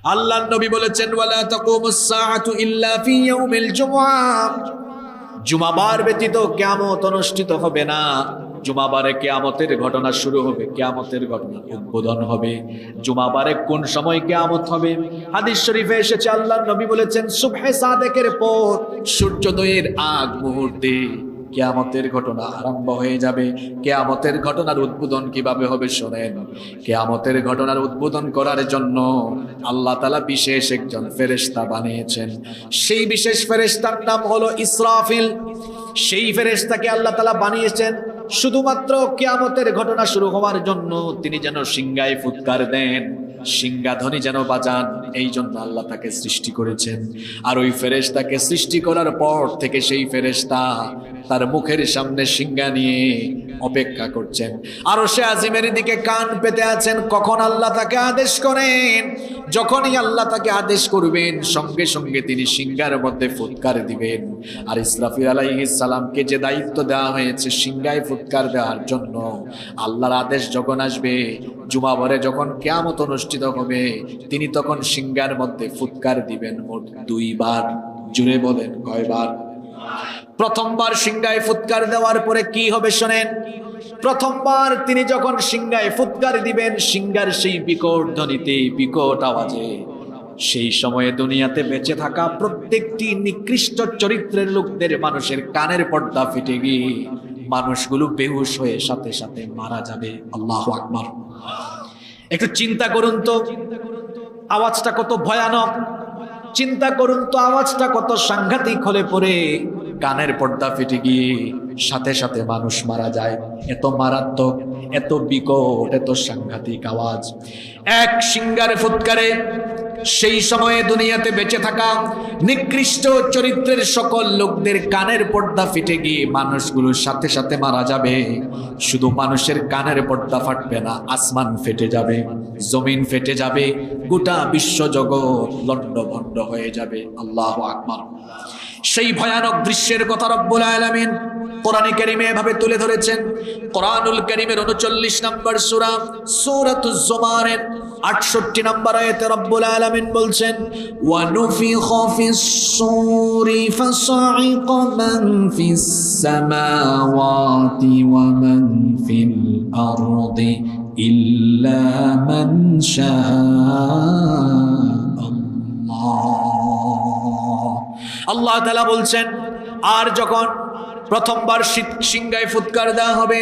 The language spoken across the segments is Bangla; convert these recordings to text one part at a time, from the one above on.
আল্লাহর নবী বলেছেন ওয়ালা তাকুমুস সাআতু ইল্লা ফি ইয়াউমিল জুমআহ, জুমাবার ব্যতীত কিয়ামত অনুষ্ঠিত হবে না। জুমাবারে কিয়ামতের ঘটনা শুরু হবে, কিয়ামতের ঘটনা উদ্বোধন হবে। জুমাবারে কোন সময় কিয়ামত হবে? হাদিস শরীফে এসেছে আল্লাহর নবী বলেছেন সুবহে সাদেকের পর সূর্যোদয়ের আগ মুহূর্তে কিয়ামতের ঘটনা আরম্ভ হয়ে যাবে। কিয়ামতের ঘটনার উদ্বোধন কিভাবে হবে শোনেন। কিয়ামতের ঘটনার উদ্বোধন করার জন্য আল্লাহ তাআলা বিশেষ একজন ফেরেশতা বানিয়েছেন। সেই বিশেষ ফেরেশতার নাম হলো ইসরাফিল। সেই ফেরেশতাকে আল্লাহ তাআলা বানিয়েছেন শুধুমাত্র কিয়ামতের ঘটনা শুরু হওয়ার জন্য। তিনি যেন সিংহায় ফুৎকার দেন, সিংহাধ্বনি যেন বাজান, এই জন্য আল্লাহ তাকে সৃষ্টি করেছেন। আর ওই ফেরেশতাকে সৃষ্টি করার পর থেকে সেই ফেরেশতা তার মুখের সামনে সিংহা নিয়ে অপেক্ষা করছেন। আরশে আজিমের দিকে কান পেতে আছেন কখন আল্লাহ তাকে আদেশ করেন। যখনই আল্লাহ তাকে আদেশ করবেন সঙ্গে সঙ্গে তিনি সিংহার মধ্যে ফুৎকার দিবেন। আর ইসরাফিল আলাইহিস সালামকে যে দায়িত্ব দেওয়া হয়েছে সিংহায় ফুৎকার দেওয়ার জন্য, আল্লাহর আদেশ যখন আসবে, জুমাবারে যখন কিয়ামত অনুষ্ঠিত হবে, তিনি তখন সিংহার মধ্যে ফুৎকার দিবেন মোট 2 বার। জুড়ে বলেন কয়বার? প্রথমবার সিংহায় ফুৎকার দেওয়ার পরে কি হবে শোনেন। প্রথমবার তিনি যখন সিংহায় ফুৎকার দিবেন, সিংহার সেই বিকট ধ্বনিতে, বিকট আওয়াজে, সেই সময়ে দুনিয়াতে বেঁচে থাকা প্রত্যেকটি নিকৃষ্ট চরিত্রের লোকদের মানুষের কানের পর্দা ফেটে গিয়ে মানুষগুলো বেহুশ হয়ে সাথে সাথে মারা যাবে। আল্লাহু আকবার। একটু চিন্তা করুন তো আওয়াজটা কত ভয়ানক, চিন্তা করুন তো আওয়াজটা কত সাংঘাতিক হলে পরে কানের পর্দা ফেটে গিয়ে সাথে সাথে মানুষ মারা যায়। এত মারাত্মক, এত বিকট, এত সাংঘাতিক আওয়াজ। এক সিংহার ফুৎকারে সেই সময়ে দুনিয়াতে বেঁচে থাকা নিকৃষ্ট চরিত্রের সকল লোকদের কানের পর্দা ফেটে গিয়ে মানুষগুলোর সাথে সাথে মারা যাবে। শুধু মানুষের কানের পর্দা ফাটবে না, আসমান ফেটে যাবে, জমিন ফেটে যাবে, গোটা বিশ্বজগৎ লণ্ডভণ্ড হয়ে যাবে। আল্লাহু আকবার। সেই ভয়ানক দৃশ্যের কথা রব্বুল আলামিন কোরআনে কারীমে এভাবে তুলে ধরেছেন। কোরআনুল কারীমের 39 নম্বর সূরা, সূরাতুজ জুমারের 68 নম্বর আয়াতে রব্বুল আলামিন বলছেন ওয়া নুফিখা ফিস সূরি ফাসাইকা মান ফিস সামাওয়াতি ওয়া মান ফিল আরদি ইল্লা মান শাআল্লাহ। আল্লাহ তাআলা বলছেন আর যখন প্রথমবার সিংহায় ফুৎকার দেওয়া হবে,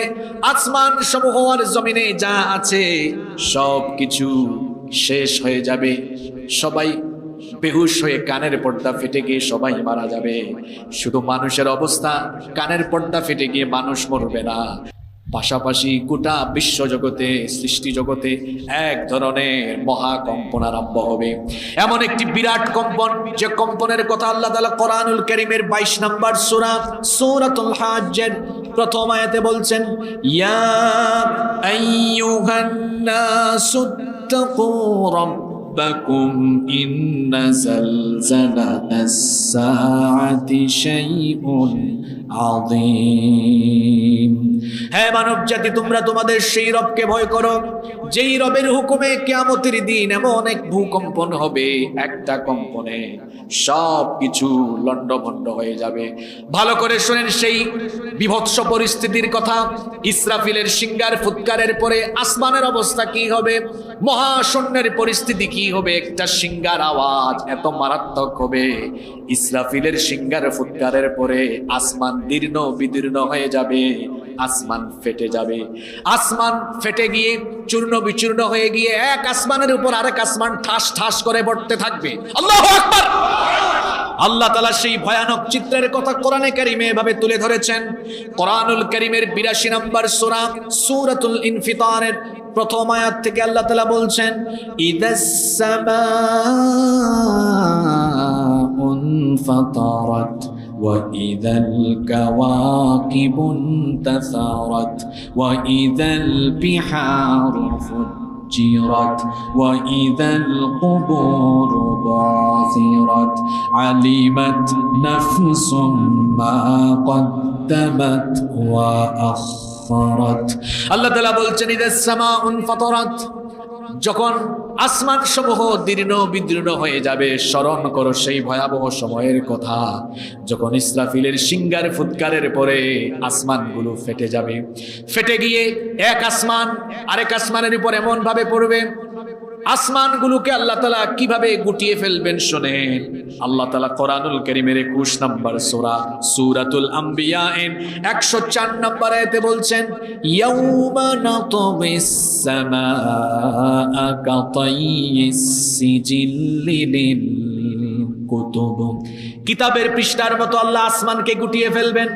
আসমান সমূহ আর জমিনে যা আছে সব কিছু শেষ হয়ে যাবে। সবাই বেহুশ হয়ে কানের পর্দা ফেটে গিয়ে সবাই মারা যাবে। শুধু মানুষের অবস্থা, কানের পর্দা ফেটে গিয়ে মানুষ মরবে না, পাশাপাশি গোটা বিশ্বজগতে, সৃষ্টি জগতে এক ধরনের মহাকম্পন আরম্ভ হবে। এমন একটি বিরাট কম্পন, যে কম্পনের কথা আল্লাহ তাআলা কোরআনুল কারীমের 22 নম্বর সূরা, সূরাতুল হাজ্জের প্রথম আয়াতে বলছেন ইয়া আইয়ুহান নাসুত্তাকু রাব্বাকুম ইন্না যালজালাতাস সাআতি শাইউন আযীম। হ্যাঁ মানব জাতি, তোমরা তোমাদের সেই রবকে ভয় করো যেই রবের হুকুমে কিয়ামতের দিন এমন এক ভূকম্পন হবে, একটা কম্পনে সব কিছু লণ্ডভণ্ড হয়ে যাবে। ভালো করে শুনেন সেই বিভৎস পরিস্থিতির কথা। ইসরাফিলের সিংহার ফুৎকারের পরে আসমানের অবস্থা কি হবে, মহাশূন্যের পরিস্থিতি কি হবে। একটা সিংহার আওয়াজ এত মারাত্মক হবে, ইসরাফিলের সিংহার ফুৎকারের পরে আসমান দীর্ণ বিদীর্ণ হয়ে যাবে, আসমান ফেটে যাবে। আসমান ফেটে গিয়ে চূর্ণ বিচূর্ণ হয়ে গিয়ে এক আসমানের উপর আরেক আসমান ঠাস ঠাস করে পড়তে থাকবে। আল্লাহু আকবার। আল্লাহ তাআলা সেই ভয়ানক চিত্রের কথা কোরআনে কারীমে এভাবে তুলে ধরেছেন। কোরআনুল কারীমের 82 নম্বর সূরা, সূরাতুল ইনফিতারের প্রথম আয়াত থেকে আল্লাহ তাআলা বলছেন ইদাস সামাউন ফাতারাত وإذا الكواكب انتثرت وإذا البحار فجرت وإذا القبور بعثرت علمت نفس ما قدمت وأخرت। আল্লাহ তাআলা বলছেন ইদাস সামাউন ফাতারাত, যখন আসমান সমূহ দীর্ণ বিদীর্ণ হয়ে যাবে, স্মরণ করো সেই ভয়াবহ সময়ের কথা যখন ইসরাফিলের সিংগার ফুৎকারের পরে আসমানগুলো ফেটে যাবে। ফেটে গিয়ে এক আসমান আরেক আসমানের উপর এমন ভাবে পড়বে, আসমানগুলোকে আল্লাহ তাআলা কিভাবে গুটিয়ে ফেলবেন শোনেন। আল্লাহ তাআলা কোরআনুল কারীমের 21 নম্বর সূরা সূরাতুল আম্বিয়া 104 নম্বর আয়াতে বলছেন, ইয়াউমা নাতমিস সামাআ কাতাইয়িস সিজিল্লি লিল কুতুব। কিতাবের পৃষ্ঠার মতো আল্লাহ আসমানকে গুটিয়ে ফেলবেন।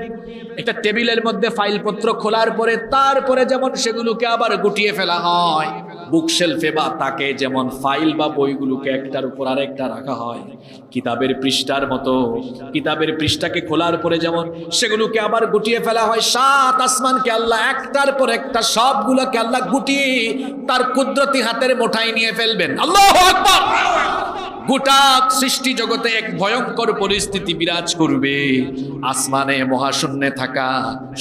একটা টেবিলের মধ্যে ফাইলপত্র খোলার পরে তারপরে যেমন সেগুলোকে আবার গুটিয়ে ফেলা হয়, বুকশেলফে বা তাকে যেমন ফাইল বা বইগুলোকে একটার উপর আরেকটা রাখা হয়, কিতাবের পৃষ্ঠার মতো কিতাবের পৃষ্ঠাকে খোলার পরে যেমন সেগুলোকে আবার গুটিয়ে ফেলা হয়, 7 আসমানকে আল্লাহ একটার পর একটা সবগুলোকে আল্লাহ গুটিয়ে তার কুদরতি হাতের মুঠায় নিয়ে ফেলবেন। আল্লাহু আকবার। গোটা সৃষ্টি জগতে এক ভয়ঙ্কর পরিস্থিতি বিরাজ করবে। আসমানে মহাশূন্যে থাকা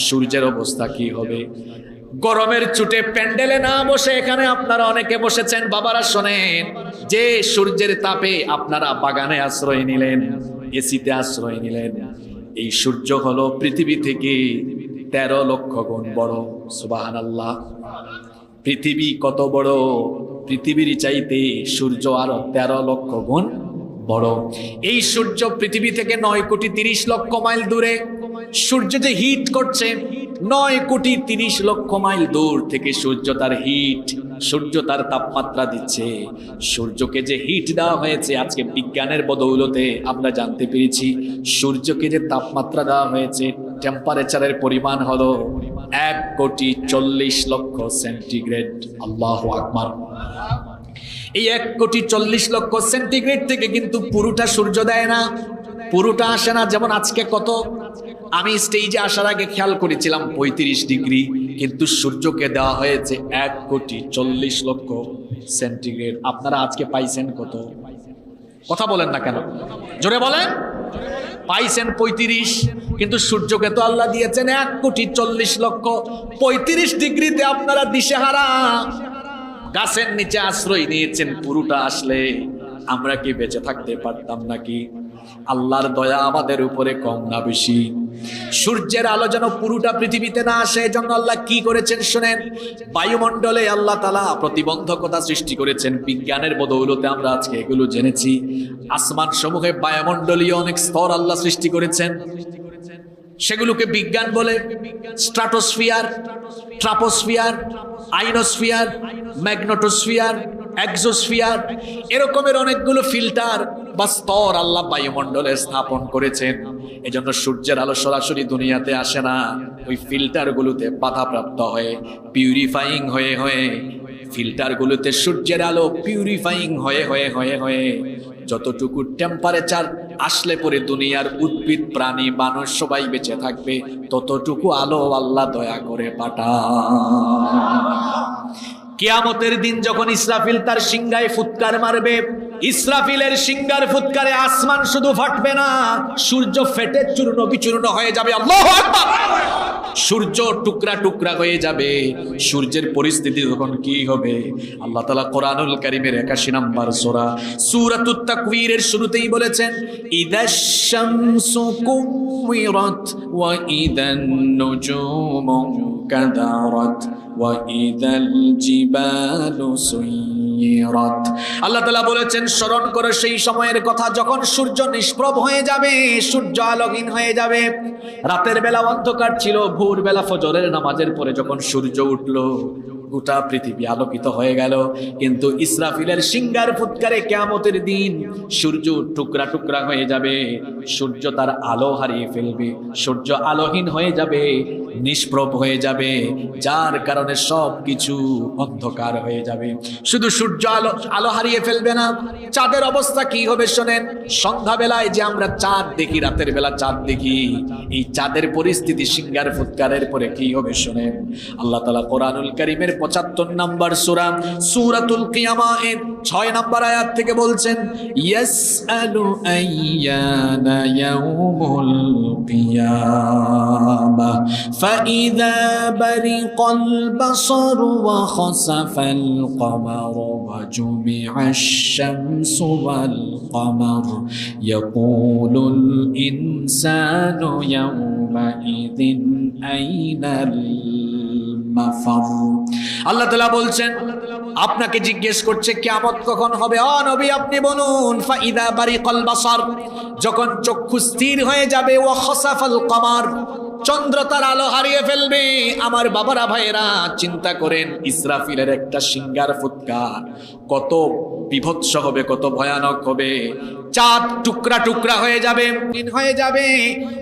সূর্যের অবস্থা কি হবে? গরমের চুটে প্যান্ডেলে না বসে এখানে আপনারা অনেকে বসেছেন, বাবারা শোনেন, যে সূর্যের তাপে আপনারা বাগানে আশ্রয় নিলেন, এসিতে আশ্রয় নিলেন, এই সূর্য হলো পৃথিবী থেকে 13 লক্ষ গুণ বড়। সুবহানাল্লাহ। পৃথিবী কত বড়? পৃথিবীর চাইতে সূর্য আরো 13 লক্ষ গুণ বড়। এই সূর্য পৃথিবী থেকে 9 কোটি 30 লক্ষ মাইল দূরে। সূর্য যে হিট করছে, 9 কোটি 30 লক্ষ মাইল দূর থেকে সূর্য তার হিট, সূর্য তার তাপমাত্রা দিচ্ছে। সূর্যকে যে হিট দেওয়া হয়েছে, আজকে বিজ্ঞানের বদৌলতে আমরা জানতে পেরেছি সূর্যকে যে তাপমাত্রা দেওয়া হয়েছে, টেম্পারেচারের পরিমাণ হলো 1 কোটি 40 লক্ষ সেন্টিগ্রেড। আল্লাহু আকবার। এই 1 কোটি 40 লক্ষ সেন্টিগ্রেড থেকে কিন্তু পুরোটা সূর্য দেয় না, পুরোটা আসে না। যেমন আজকে কত, আমি স্টেজে আসার আগে খেয়াল করেছিলাম 35 ডিগ্রি, কিন্তু সূর্যকে দেওয়া হয়েছে 1 কোটি 40 লক্ষ সেন্টিগ্রেড। আপনারা আজকে পাইছেন কত? কথা বলেন না কেন? জোরে বলেন। পাইছেন 35, কিন্তু সূর্যকে তো আল্লাহ দিয়েছেন 1 কোটি 40 লক্ষ। 35 ডিগ্রিতে আপনারা দিশেহারা, গাছের নিচে আশ্রয় নিয়েছেন। পুরোটা আসলে আমরা কি বেঁচে থাকতে পারতাম নাকি? আল্লাহর দয়া আমাদের উপরে কম না বেশি? সূর্যের আলো যেন পুরোটা পৃথিবীতে না আসে, এজন্য আল্লাহ কি করেছেন শোনেন। বায়ুমণ্ডলে আল্লাহ তাআলা প্রতিবন্ধকতা সৃষ্টি করেছেন। বিজ্ঞানের বদৌলতে আমরা আজকে এগুলো জেনেছি। আসমান সমূহে বায়ুমণ্ডলীয় অনেক স্তর আল্লাহ সৃষ্টি করেছেন, সেগুলোকে বিজ্ঞান বলে স্ট্রাটোস্ফিয়ার, ট্রাপোস্ফিয়ার, আইনোস্ফিয়ার, ম্যাগনেটোস্ফিয়ার, এক্সোস্ফিয়ার, এরকমের অনেকগুলো ফিল্টার বা স্তর আল্লাহ বায়ুমণ্ডলে স্থাপন করেছেন। এজন্য সূর্যের আলো সরাসরি দুনিয়াতে আসে না, ওই ফিল্টারগুলোতে বাধাপ্রাপ্ত হয়ে, পিউরিফাইং হয়ে হয়ে, ফিল্টারগুলোতে সূর্যের আলো পিউরিফাইং হয়ে হয়ে হয়ে হয়ে যতটুকু টেম্পারেচার আসলে পরে দুনিয়ার উদ্ভিদ, প্রাণী, মানুষ সবাই বেঁচে থাকবে, ততটুকু আলো আল্লাহ দয়া করে পাঠান। কিয়ামতের দিন যখন ইসরাফিল তার সিংহায় ফুৎকার মারবে, ইসরাফিলের সিংহার ফুৎকারে আসমান শুধু ফাটবে না, সূর্য ফেটে চূর্ণ বিচূর্ণ হয়ে যাবে। আল্লাহু আকবার। সূর্য টুকরা টুকরা হয়ে যাবে। সূর্যের পরিস্থিতি তখন কি হবে? আল্লাহ তাআলা কোরআনুল কারীমের 81 নম্বর সূরা সূরাতুত তাকবীরের শুরুতেই বলেছেন, ইদাশ শামসু কুওয়িরাত ওয়া ইদান নুজুমু কাদারাত ওয়া ইদাল জিবালু সুয়িরাত। আল্লাহ তাআলা বলেছেন, স্মরণ করো সেই সময়ের কথা যখন সূর্য নিষ্প্রভ হয়ে যাবে, সূর্য আলোহীন হয়ে যাবে। রাতের বেলা অন্ধকার ছিল, ভোরবেলা ফজরের নামাজের পরে যখন সূর্য উঠলো, গোটা পৃথিবী আলোকিত হয়ে গেল। কিন্তু ইসরাফিলের সিংহার ফুৎকারে কিয়ামতের দিন সূর্য টুকরা টুকরা হয়ে যাবে, সূর্য তার আলো হারিয়ে ফেলবে, সূর্য আলোহীন হয়ে যাবে, নিষ্প্রভ হয়ে যাবে, যার কারণে সব কিছু অন্ধকার হয়ে যাবে। শুধু সূর্য আলো হারিয়ে ফেলবে না, চাঁদের অবস্থা কি হবে শোনেন। সন্ধ্যাবেলায় যে আমরা চাঁদ দেখি, রাতের বেলা চাঁদ দেখি, এই চাঁদের পরিস্থিতি সিংহার ফুৎকারের পরে কি হবে শোনেন। আল্লাহ তাআলা কোরআনুল কারীমের 75 নম্বর সূরা সূরাতুল কিয়ামাহ 6 নম্বর আয়াত থেকে বলছেন ইয়াসআলু আইয়ানা ইয়াউমুল কিয়ামাহ ফাইযা বারিকাল বাসারু ওয়া খাসাফাল কামারু ওয়া জুমিআশ শামসু ওয়াল কামার ইয়াকুলুল ইনসানু ইয়াউমাইযিন আইনাল মাফার। আল্লাহ তাআলা বলছেন আপনাকে জিজ্ঞেস করছে কিয়ামত কখন হবে। ও নবী আপনি বলুন ফাইদা বারিকাল বাসার, যখন চক্ষু স্থির হয়ে যাবে, ওয়া খাসাফাল কামার, চন্দ্র তার আলো হারিয়ে ফেলবে। আমার বাবারা ভাইয়েরা চিন্তা করেন ইসরাফিলের একটা সিঙ্গার ফুৎকার কত বিভৎস হবে, কত ভয়ানক হবে। চাঁদ টুকরা টুকরা হয়ে যাবে, দিন হয়ে যাবে।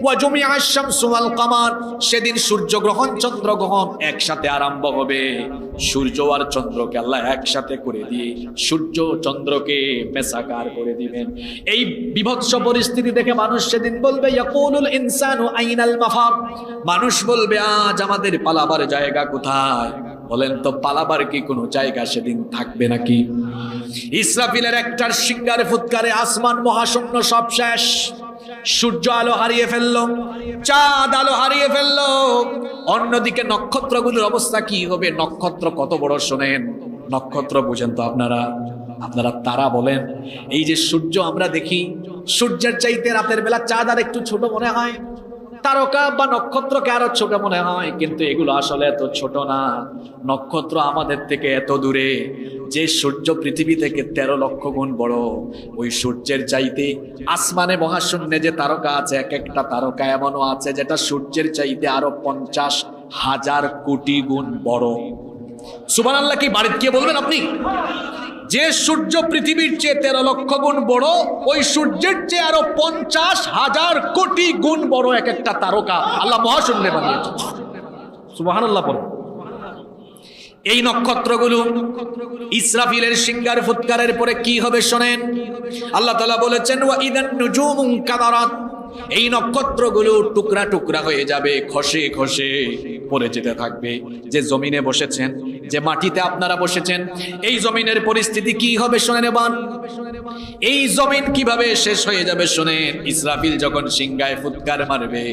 ওয়া জুমিআশ শামসু ওয়াল কামার, সেদিন সূর্যগ্রহণ চন্দ্রগ্রহণ একসাথে আরম্ভ হবে। সূর্য আর চন্দ্রকে আল্লাহ একসাথে করে দিয়ে সূর্য চন্দ্রকে মেসাকার করে দিবেন। এই বিভৎস পরিস্থিতি দেখে মানুষ সেদিন বলবে ইয়াকুলুল ইনসানু আইনাল মাফার, মানুষ বলবে আজ আমাদের পালাবার জায়গা কোথায়? বলেন তো পালাবার কি কোনো জায়গা সেদিন থাকবে নাকি? ইসরাফিলের একটার সিঙ্গারে ফুৎকারে আসমান মহাশূন্য সব শেষ। সূর্য আলো হারিয়ে ফেললো, চাঁদ আলো হারিয়ে ফেললো। অন্যদিকে নক্ষত্রগুলোর অবস্থা কি হবে? নক্ষত্র কত বড় শোনেন, নক্ষত্র বুঝেন তো আপনারা? আপনারা তারা বলেন। এই যে সূর্য আমরা দেখি, সূর্যের চাইতে রাতের বেলা চাঁদ আর একটু ছোট মনে হয়, তারকা বা নক্ষত্রকে আরো ছোট মনে হয়, কিন্তু এগুলো আসলে এত ছোট না। নক্ষত্র আমাদের থেকে এত দূরে। যে সূর্য পৃথিবী থেকে 13 লক্ষ গুণ বড়, ওই সূর্যের চাইতে আসমানে মহাশূন্যে যে তারকা আছে, এক একটা তারকা এমনও আছে যেটা সূর্যের চাইতে আরো 50,000 কোটি গুণ বড়। সুবহানাল্লাহ কি বাড়িতে গিয়ে বলবেন আপনি? যে সূর্য পৃথিবীর চেয়ে 13 লক্ষ গুণ বড়, ওই সূর্যের চেয়ে আরো 50,000 কোটি গুণ বড় এক একটা তারকা আল্লাহ মহাশূন্যে বানিয়েছেন। সুবহানাল্লাহ বলেন। এই নক্ষত্রগুলো ইসরাফিলের সিঙ্গার ফুৎকারের পরে কি হবে শোনেন। আল্লাহ তাআলা বলেছেন ওয়া ইদান নুজুমুন কাদারাত, এই নক্ষত্রগুলো টুকরা টুকরা হয়ে যাবে, খসে খসে পড়ে যেতে থাকবে। যে জমিনে বসেছেন, যে মাটিতে আপনারা বসেছেন, এই জমিনের পরিস্থিতি কি হবে শোনেন এবার। এই জমিন কিভাবে শেষ হয়ে যাবে শোনেন। ইসরাফিল যখন সিঙ্গায় ফুৎকার মারবে,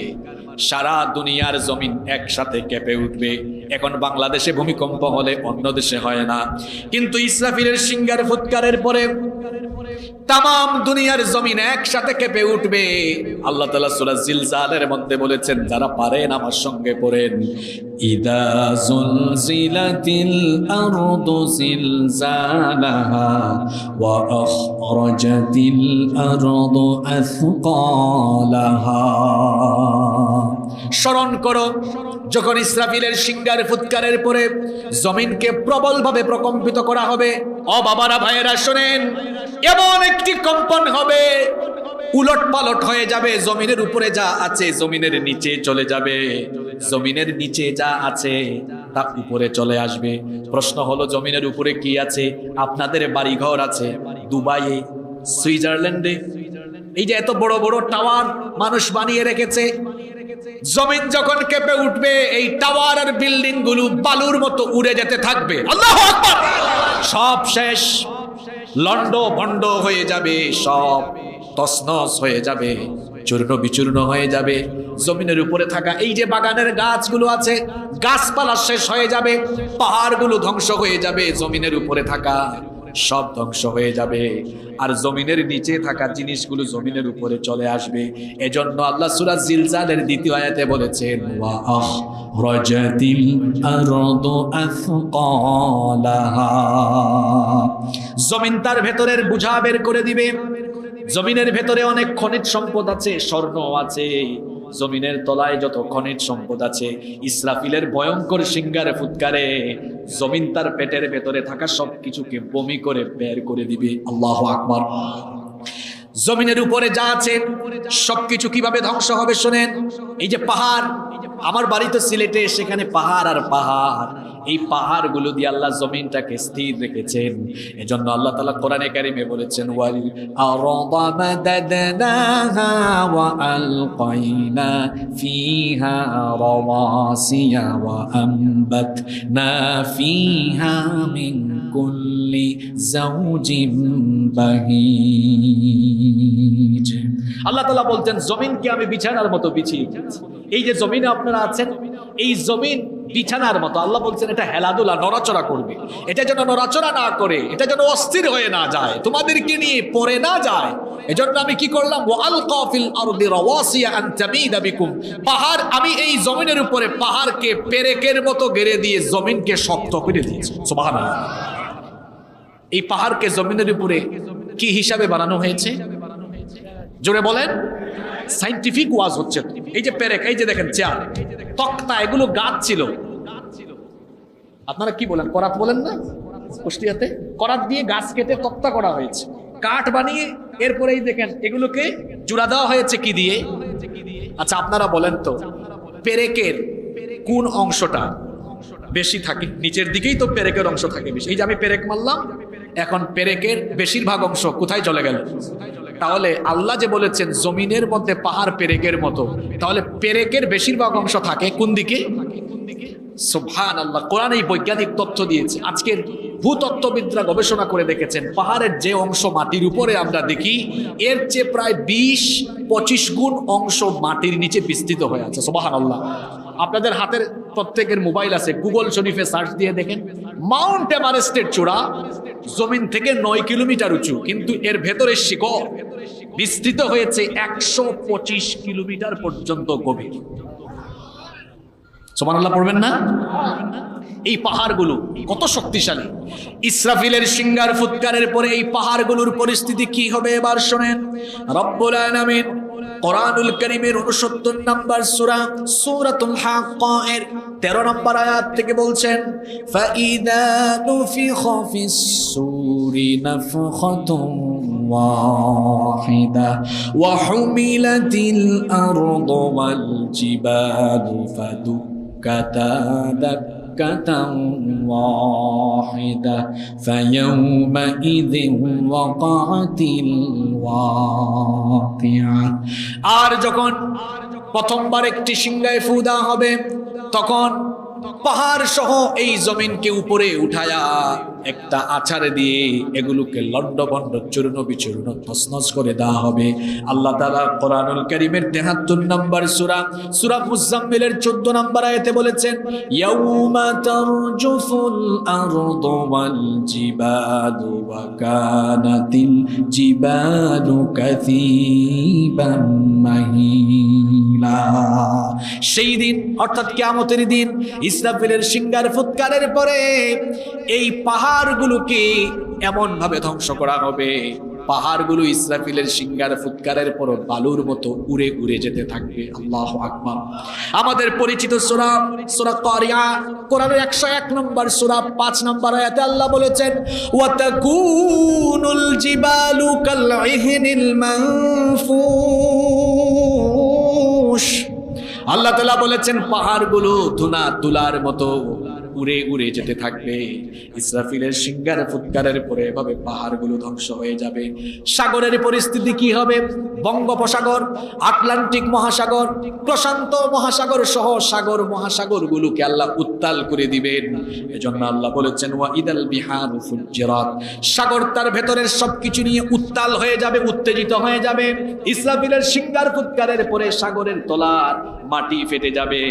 সারা দুনিয়ার জমিন একসাথে কেঁপে উঠবে। এখন বাংলাদেশে ভূমিকম্প হলে অন্য দেশে হয় না, কিন্তু ইসরাফিলের সিঙ্গার ফুৎকারের পরে তাম দুনিয়ার জমিন একসাথে কেঁপে উঠবে। আল্লাহ তাআলা সূরা জিলজালের মধ্যে বলেছেন, যারা পারেন আমার সঙ্গে পড়েন, ইদা জুলজিলাতিল আরদু জিলজালাহা ওয়া আখরাজাতিল আরদু আথকালাহা। স্মরণ করো যখন ইসরাফিলের সিঙ্গার ফুৎকারের পরে জমিনকে প্রবলভাবে প্রকম্পিত করা হবে। ও বাবারা ভাইয়েরা শোনেন, এমন একটি কম্পন হবে, উলট পালট হয়ে যাবে। জমিনের উপরে যা আছে জমিনের নিচে চলে যাবে, জমিনের নিচে যা আছে তা উপরে চলে আসবে। প্রশ্ন হলো জমিনের উপরে কি আছে? আপনাদের বাড়িঘর আছে দুবাইয়ে, সুইজারল্যান্ডে, এই যে এত বড় বড় টাওয়ার মানুষ বানিয়ে রেখেছে। জমিন যখন কেঁপে উঠবে, এই টাওয়ার আর বিল্ডিং গুলো বালুর মতো উড়ে যেতে থাকবে। আল্লাহু আকবার। সব শেষ, লন্ড ভন্ড হয়ে যাবে, সব তছনছ হয়ে যাবে, চূর্ণ বিচূর্ণ হয়ে যাবে। জমিনের উপরে থাকা এই যে বাগানের গাছগুলো আছে, গাছপালা শেষ হয়ে যাবে, পাহাড়গুলো ধ্বংস হয়ে যাবে, জমিনের উপরে থাকা সব ধ্বংস হয়ে যাবে, আর জমিনের নিচে থাকা জিনিসগুলো জমিনের উপরে চলে আসবে। এজন্য আল্লাহ সূরা জিলজালের 2য় আয়াতে বলেছেন, ওয়া আখরাজাতিল আরদু আথকালাহা, জমিন তার ভেতরের বোঝা বের করে দিবে। জমিনের ভেতরে অনেক খনিজ সম্পদ আছে, স্বর্ণ আছে, জমিনের তলায় যত খনিজ সম্পদ আছে, ইসরাফিলের ভয়ঙ্কর সিঙ্গারে ফুৎকারে জমিন তার পেটের ভেতরে থাকা সবকিছুকে বমি করে বের করে দিবে। আল্লাহু আকবার। জমিনের উপরে যা আছে সবকিছু কিভাবে ধ্বংস হবে শোনেন। এই যে পাহাড়, আমার বাড়ি তো সিলেটে, সেখানে পাহাড় আর পাহাড়। এই পাহাড়গুলো দিয়ে আল্লাহ জমিনটাকে স্থির রেখেছেন। এজন্য আল্লাহ তাআলা কোরআনে কারিমে বলেছেন, ওয়াল আরদা মাদাদনাহা ওয়া আলকাইনা ফিহা রাওয়াসিয়া ওয়া আমবাতনা ফিহা মিন কুল্লি যাওজিন বাহিজ। আল্লাহ তাআলা বলতেন জমিনকে আমি বিছানার মতো বিছিয়ে দিয়েছি। এই যে জমিনে আপনারা আছেন, এই জমিন বিছানার মতো। আল্লাহ বলছেন এটা হেলাদুলা, নড়াচড়া করবে। এটা যেন নড়াচড়া না করে, এটা যেন অস্থির হয়ে না যায়, তোমাদেরকে নিয়ে পড়ে না যায়। এজন্য আমি কি করলাম, ওয়া আলকা ফিল আরদি রাওয়াসিয়া আন তামিদা বিকুম। পাহাড়, আমি এই জমিনের উপরে পাহাড়কে পেরেকের মতো গেড়ে দিয়ে জমিনকে শক্ত করে দিয়েছি। সুবহানাল্লাহ। এই পাহাড়কে জমিনের উপরে কি হিসাবে বানানো হয়েছে জোরে বলেন? সাইন্টিফিক ওয়াজ হচ্ছে। এই যে পেরেক, এই যে দেখেন চেয়ার, তক্তা, এগুলো গাছ ছিল। আপনারা কি বলেন, করাত বলেন না কুষ্টিয়াতে? করাত দিয়ে গাছ কেটে তক্তা করা হয়েছে, কাঠ বানিয়ে এরপরে এই দেখেন এগুলোকে জোড়া দেওয়া হয়েছে কি দিয়ে? আচ্ছা আপনারা বলেন তো, পেরেকের কোন অংশটা বেশি থাকে? নিচের দিকেই তো পেরেকের অংশ থাকে বেশি। এই যে আমি পেরেক মারলাম, এখন পেরেকের বেশিরভাগ অংশ কোথায় চলে গেল? তাহলে আল্লাহ যে বলেছেন জমিনের মধ্যে পাহাড় পেরেকের মতো, তাহলে পেরেকের বেশিরভাগ অংশ থাকে কোন দিকে? সুবহানাল্লাহ। কোরআন এই বৈজ্ঞানিক তথ্য দিয়েছে। আজকের ভূতত্ত্ববিদরা গবেষণা করে দেখেছেন, পাহাড়ের যে অংশ মাটির উপরে আমরা দেখি, এর চেয়ে প্রায় 20-25 গুণ অংশ মাটির নিচে বিস্তৃত হয়ে আছে। সুবহানাল্লাহ। আপনাদের হাতের প্রত্যেকের মোবাইল আছে, গুগল শরীফে সার্চ দিয়ে দেখেন, মাউন্ট এভারেস্টের চূড়া জমিন থেকে 9 কিলোমিটার উঁচু, কিন্তু এর ভেতরে শিকড় বিস্তৃত হয়েছে 125 কিলোমিটার পর্যন্ত গভীর। সুবহানাল্লাহ পড়বেন না? এই পাহাড়গুলো কত শক্তিশালী। ইসরাফিলের সিংহার ফুৎকারের পরে এই পাহাড়গুলোর পরিস্থিতি কি হবে এবার শোনেন। রব্বুল আলামিন কোরআনুল কারীমের 69 নম্বর সূরা সূরাতুল হাক্কা এর 13 নম্বর আয়াত থেকে বলছেন, ফাইদা নুফিখা ফিস সূরি নাফখাতুন ওয়াহিদা ওয়া হুমিলাতিল আরদু ওয়াল জিবালু ফাদুক্কাতা দাক্কাতান ওয়াহিদা ফায়াউমাইযিন ওয়াকাআতিল ওয়াকিআ। আর যখন প্রথমবার একটি সিংহায় ফু দেওয়া হবে, তখন পাহাড় সহ এই জমিনকে উপরে উঠায়া একটা আছাড়ে দিয়ে এগুলোকে লন্ডভন্ড চূর্ণ বিচূর্ণ তছনছ করে দেওয়া হবে। আল্লাহ তাআলা কোরআনুল কারীমের 73 নম্বর সূরা মুজাম্মিলের 14 নম্বর আয়াতে বলেছেন, ইয়াউমা তারজুফুল আরদু ওয়াল জিবালু ওয়া কানাতিল জিবালু কাসীবাম মাহিলা। সেই দিন অর্থাৎ কিয়ামতের দিন, ইসরাফিলের সিংহার ফুৎকারের পরে এই পাহাড়গুলোকে এমন ভাবে ধ্বংস করা হবে, পাহাড়গুলো ইসরাফিলের সিংহার ফুৎকারের পর বালুর মতো উড়ে উড়ে যেতে থাকবে। আল্লাহু আকবার। আমাদের পরিচিত সূরা কারিয়া, কোরআনের 101 নম্বর সূরা 5 নম্বর আয়াতে আল্লাহ বলেছেন, ওয়া তাকুনুল জিবালু কালইহনিল মানফুশ। আল্লাহ তাআলা বলেছেন পাহাড়গুলো ধুনা তুলার মতো উড়ে উড়ে যেতে থাকবে। ইসরাফিলের সিংহার ফুৎকারের পরে এভাবে পাহাড়গুলো ধ্বংস হয়ে যাবে। সাগরের পরিস্থিতি কি হবে? বঙ্গোপসাগর, আটলান্টিক মহাসাগর, প্রশান্ত মহাসাগর সহ সাগর মহাসাগরগুলোকে আল্লাহ উত্তাল করে দিবেন। এজন্য আল্লাহ বলেছেন, ওয়া ইদাল বিহারু ফুজ্জিরাত। সাগর তার ভেতরের সবকিছু নিয়ে উত্তাল হয়ে যাবে, উত্তেজিত হয়ে যাবে। ইসরাফিলের সিংহার ফুৎকারের পরে সাগরের তলার মাটি ফেটে যাবে,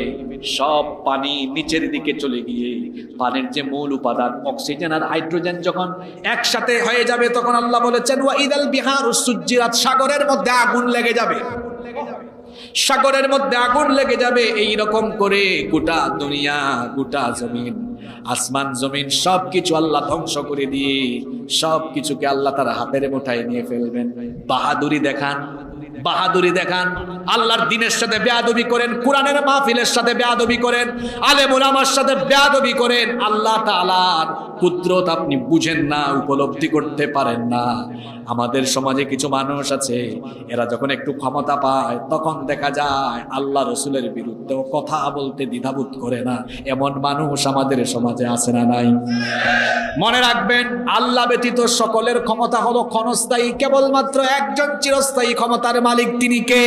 সব পানি নিচের দিকে চলে গিয়ে পানির যে মূল উপাদান অক্সিজেন আর হাইড্রোজেন যখন একসাথে হয়ে যাবে, তখন আল্লাহ বলেছেন, ওয়া ইদাল বিহারু সুজ্জিরাত। সাগরের মধ্যে আগুন লেগে যাবে, সাগরের মধ্যে আগুন লেগে যাবে। এই রকম করে গোটা দুনিয়া, গোটা জমিন, আসমান জমিন সবকিছু আল্লাহ ধ্বংস করে দিয়ে সবকিছুকে আল্লাহ তার হাতের মুঠায় নিয়ে ফেলবেন। বাহাদুরি দেখান, বাহাদুরি দেখান। আল্লাহর দ্বীনের সাথে বেয়াদবি করেন, কোরআনের মাহফিলের সাথে বেয়াদবি করেন, আলেম উলামার সাথে বেয়াদবি করেন, আল্লাহ তাআলার কুদরত আপনি বুঝেন না, উপলব্ধি করতে পারেন না। আমাদের সমাজে কিছু মানুষ আছে, এরা যখন একটু ক্ষমতা পায় তখন দেখা যায় আল্লাহ রসুলের বিরুদ্ধেও কথা বলতে দ্বিধাবোধ করে না। এমন মানুষ আমাদের সমাজে আছে না নাই? মনে রাখবেন, আল্লাহ ব্যতীত সকলের ক্ষমতা হলো ক্ষণস্থায়ী, কেবলমাত্র একজন চিরস্থায়ী ক্ষমতার মালিক, তিনি কে?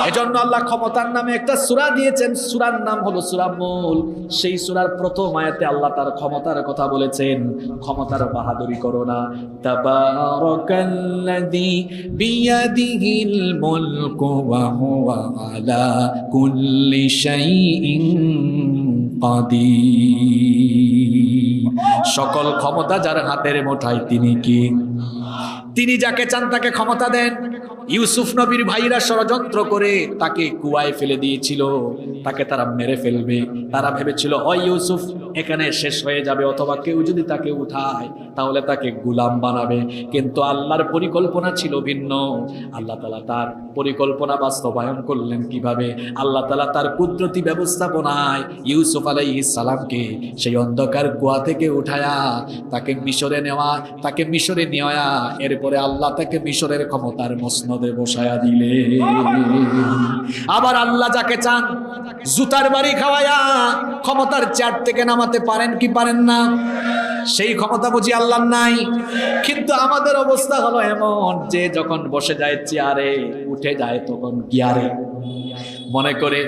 এজন্য আল্লাহ ক্ষমতার নামে একটা সূরা দিয়েছেন, সূরার নাম হলো সূরা মুল্ক। সেই সূরার প্রথম আয়াতে আল্লাহ তার ক্ষমতার কথা বলেছেন। ক্ষমতার বাহাদুরি করো না। তাবারাকাল্লাযী বিয়াদিহিল মুলকু ওয়া হুয়া আলা কুল্লি শাইইন কাদির। সকল ক্ষমতা যার হাতের মুঠায়, তিনি কি? তিনি যাকে চান তাকে ক্ষমতা দেন। ইউসুফ নবীর ভাইরা ষড়যন্ত্র করে তাকে কুয়ায় ফেলে দিয়েছিল, তাকে তারা মেরে ফেলবে। তারা ভেবেছিল হয় ইউসুফ এখানে শেষ হয়ে যাবে, অথবা কেউ যদি তাকে উঠায় তাহলে তাকে গোলাম বানাবে। কিন্তু আল্লাহর পরিকল্পনা ছিল ভিন্ন। আল্লাহ তাআলা তার পরিকল্পনা বাস্তবায়ন করলেন কিভাবে? আল্লাহ তাআলা তার কুদরতি ব্যবস্থাপনায় ইউসুফ আলাইহিস সালামকে সেই অন্ধকার কুয়া থেকে উঠায়া তাকে মিশরে নেওয়া, তাকে মিশরে নেওয়া, এরপরে আল্লাহ তাকে মিশরের ক্ষমতার মসনদে বসায়া দিলে। আবার আল্লাহ যাকে চান জুতার বাড়ি খাওয়ায়া ক্ষমতার চেয়ার থেকে নামাতে পারেন কি পারেন না? সেই ক্ষমতা বুঝি আল্লাহর নাই? কিন্তু আমাদের অবস্থা হলো এমন যে যখন বসে যায় চেয়ারে, উঠে যায় তখন গিয়ারে। মনে করে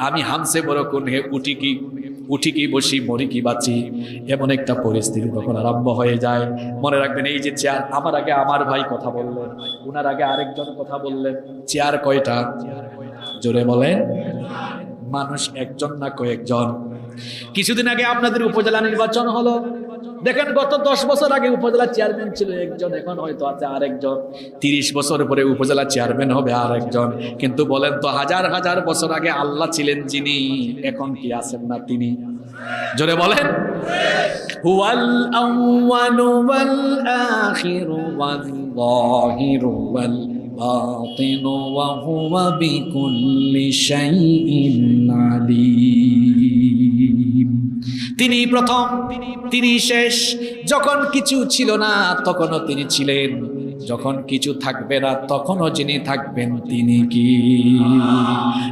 আমি হামসে বড় কোন হে, উঠি কি বসি, মরি কি বাঁচি, এমন একটা পরিস্থিতি তখন আরম্ভ হয়ে যায়। মনে রাখবেন, এই যে চেয়ার, আমার আগে আমার ভাই কথা বললেন, উনার আগে আরেকজন কথা বললেন। চেয়ার কয়টা? জোরে বলেন। মানুষ একজন না কয়েকজন? কিছুদিন আগে আপনাদের উপজেলা নির্বাচন হলো, দেখেন গত 10 বছর আগে উপজেলা চেয়ারম্যান ছিল একজন, এখন হয়তো আছে আরেকজন। 30 বছর পরে উপজেলা চেয়ারম্যান হবে আরেকজন। কিন্তু বলেন তো, হাজার হাজার বছর আগে আল্লাহ ছিলেন যিনি, এখন কি আছেন না তিনি? জোরে বলেন। হুয়াল আউয়ালু ওয়াল আখিরু ওয়াল যাহিরু ওয়াল বাতিনু ওয়া হুয়া বিকুল্লি শাইইন আলীম। তিনি প্রথম, তিনি শেষ। যখন কিছু ছিল না তখনও তিনি ছিলেন, যখন কিছু থাকবে না তখনও যিনি থাকবেন তিনি কি?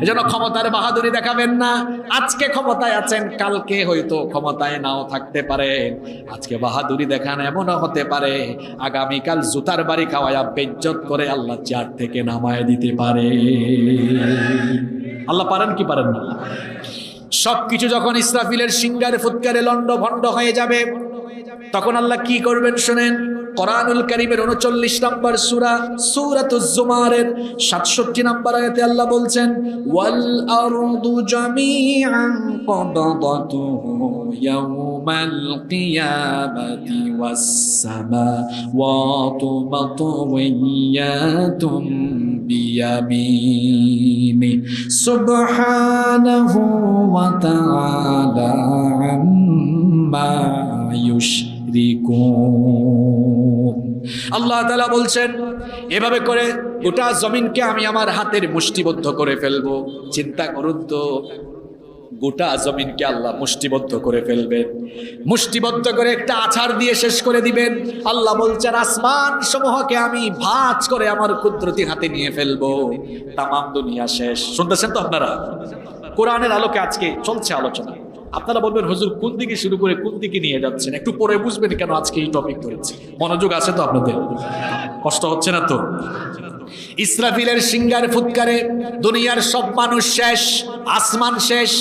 এজন্য ক্ষমতার বাহাদুরি দেখাবেন না। আজকে ক্ষমতায় আছেন, কালকে হয়তো ক্ষমতায় নাও থাকতে পারে। আজকে বাহাদুরি দেখান, এমনও হতে পারে আগামীকাল জুতার বাড়ি খাওয়ায়া বেজ্জত করে আল্লাহ চেয়ার থেকে নামায় দিতে পারে। আল্লাহ পারেন কি পারেন না? সবকিছু যখন ইসরাফিলের সিংহারে ফুৎকারে লন্ড ভন্ড হয়ে যাবে, তখন আল্লাহ কি করবেন শুনেন। কোরআনুল কারীমের 39 নম্বর সূরা, সূরাতুজ জুমারের 67 নম্বর আয়াতে আল্লাহ বলছেন, ওয়াল আরদু জামিআন কবদাতুহু ইয়াওমাল কিয়ামাতি ওয়াস সামাওয়াতু মাতওয়িয়াতুম বিয়ামিনি সুবহানাহু ওয়া তাআলা আম্মা ইউশরিকুন। আল্লাহ তাআলা বলছেন, এভাবে করে গোটা জমিনকে আমি আমার হাতের মুষ্টিবদ্ধ করে ফেলবো। চিন্তা করুন তো, গোটা জমিনকে আল্লাহ মুষ্টিবদ্ধ করে ফেলবেন, মুষ্টিবদ্ধ করে একটা আছাড় দিয়ে শেষ করে দিবেন। আল্লাহ বলছেন, আসমান সমূহকে আমি ভাঁজ করে আমার কুদরতি হাতে নিয়ে ফেলবো, তামাম দুনিয়া শেষ। শুনতেছেন তো আপনারা? কোরআনের আলোকে আজকে চলছে আলোচনা। আপনারা বলবেন, হুজুর কোন দিকে শুরু করে কোন দিকে নিয়ে যাচ্ছেন? একটু পরে বুঝবেন কেন আজকে এই টপিক করেছি। মনোযোগ আছে তো আপনাদের? কষ্ট হচ্ছে না তো? ইসরাফিলের সিংহার ফুৎকারে দুনিয়ার সব মানুষ শেষ, আসমান শেষ,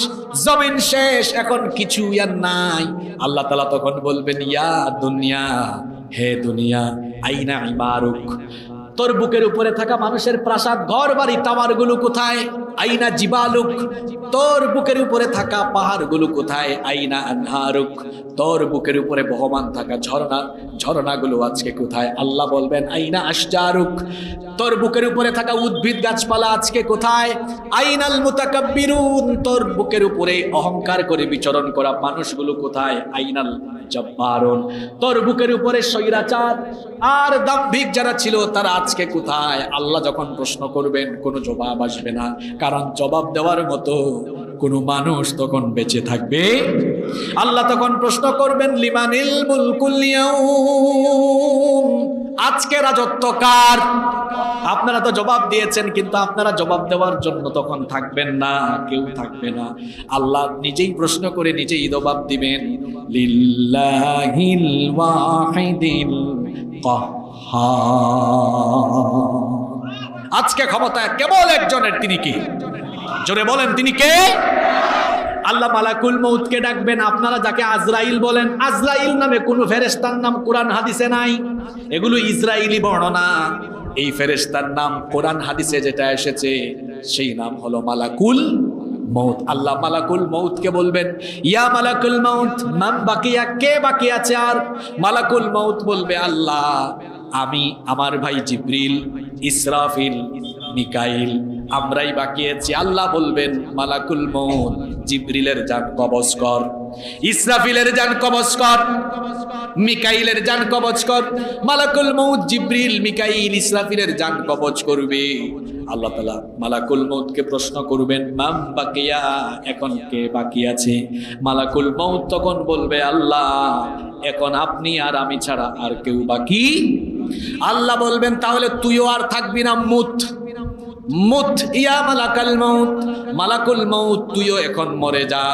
জমিন শেষ, এখন কিছু আর নাই। আল্লাহ তাআলা তখন বলবেন, ইয়া দুনিয়া, হে দুনিয়া, আইনা ইমারুক, তোর বুকের উপরে থাকা মানুষের প্রাসাদ, ঘর বাড়ি, টাওয়ারগুলো কোথায়? আইনা জিবালুক, তোর বুকের উপরে থাকা পাহাড়গুলো কোথায়? আইনা আনহারুক, তোর বুকের উপরে বহমান থাকা ঝর্ণাগুলো আজকে কোথায়? আল্লাহ বলবেন, আইনা আশজারুক, তোর বুকের উপরে থাকা উদ্ভিদ গাছপালা আজকে কোথায়? আইনাল মুতাকাব্বিরুন, তোর বুকের উপরে অহংকার করে বিচরণ করা মানুষগুলো কোথায়? আইনাল জব্বারুন, তোর বুকের উপরে স্বৈরাচার আর দাম্ভিক যারা ছিল তারা আজকে কোথায়? আল্লাহ যখন প্রশ্ন করবেন কোনো জবাব আসবে না, কারণ জবাব দেওয়ার মতো কোনো মানুষ তখন বেঁচে থাকবে। আল্লাহ তখন প্রশ্ন করবেন, লিমানিল মুলকুল ইয়াউম, আজকে রাজত্ব কার? আপনারা তো জবাব দিয়েছেন, কিন্তু আপনারা জবাব দেওয়ার জন্য তখন থাকবেন না, কেউ থাকবে না। আল্লাহ নিজেই প্রশ্ন করে নিজেই জবাব দিবেন, লিল্লাহিল ওয়াহিদিল কাহ্হার। আজকে ক্ষমতা কেবল একজনের, তিনি কি? জোরে বলেন, তিনি কে? আল্লাহ মালাকুল মউতকে ডাকবেন। আপনারা যাকে আজরাইল বলেন, আজরাইল নামে কোন ফেরেশতার নাম কোরআন হাদিসে নাই, এগুলো ইসরাইলি বর্ণনা। এই ফেরেশতার নাম কোরআন হাদিসে যেটা এসেছে সেই নাম হলো মালাকুল মউত। আল্লাহ মালাকুল মউতকে বলবেন, ইয়া মালাকুল মউত মান বাকিয়া, কে বাকি আছে? আর মালাকুল মউত বলবে, আল্লাহ আমি, আমার ভাই জিবরিল, ইসরাফিল, মিকাইল, আমরাই বাকি আছি। আল্লাহ বলবেন, মালাকুল মউত জিবরিলের জান কবজ কর, ইসরাফিলের জান কবজ কর, মিকাইলের জান কবজ কর। মালাকুল মউত জিবরিল, মিকাইল, ইসরাফিলের জান কবজ করবে। আল্লাহ তাআলা মালাকুল মউতকে প্রশ্ন করবেন, মাম বাকিয়া, এখন কে বাকি আছে? মালাকুল মউত তখন বলবে, আল্লাহ এখন আপনি আর আমি ছাড়া আর কেউ বাকি। আল্লাহ বলবেন, তাহলে তুইও আর থাকবি না, মুত মুত ইয়া মালাকুল মউত, মালাকুল মউত তুইও এখন মরে যা।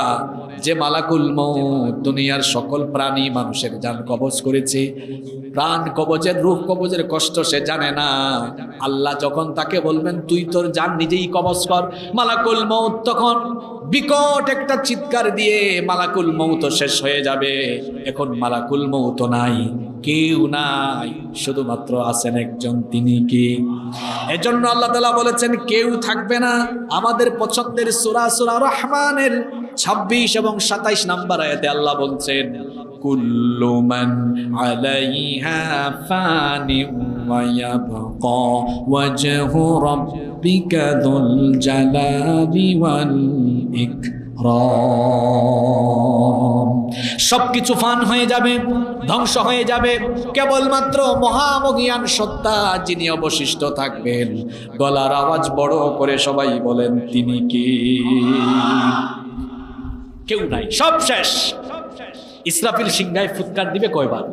যে মালাকুল মউত দুনিয়ার সকল প্রাণী মানুষের জান কবজ করেছে, প্রাণ কবজের, রূহ কবজের কষ্ট সে জানে না। আল্লাহ যখন তাকে বলবেন, তুই তোর জান নিজেই কবজ কর, মালাকুল মউত তখন বিকট একটা চিৎকার দিয়ে মালাকুল মউত শেষ হয়ে যাবে। এখন মালাকুল মউত নাই, কেউ নাই, শুধুমাত্র আছেন একজন, তিনি কি? এজন্য আল্লাহ তাআলা বলেছেন কেউ থাকবে না। আমাদের পছন্দের সূরা সূরা রহমানের 26 এবং 27 নম্বর আয়াতে আল্লাহ বলছেন, কুল্লু মান আলাইহা ফানি ওয়া ইয়াবকা ওয়াজহু রাব্বিকা যুল জালালি ওয়াল ইকরাম। সবকিছু ফান হয়ে যাবে, ধ্বংস হয়ে যাবে, কেবলমাত্র মহামহিয়ান সত্তা যিনি অবশিষ্ট থাকবেন। গলার আওয়াজ বড় করে সবাই বলেন, তিনি কি? কেউ নাই, সব শেষ। ইসরাফিল সিংহায় ফুৎকার দিবে কয়বার?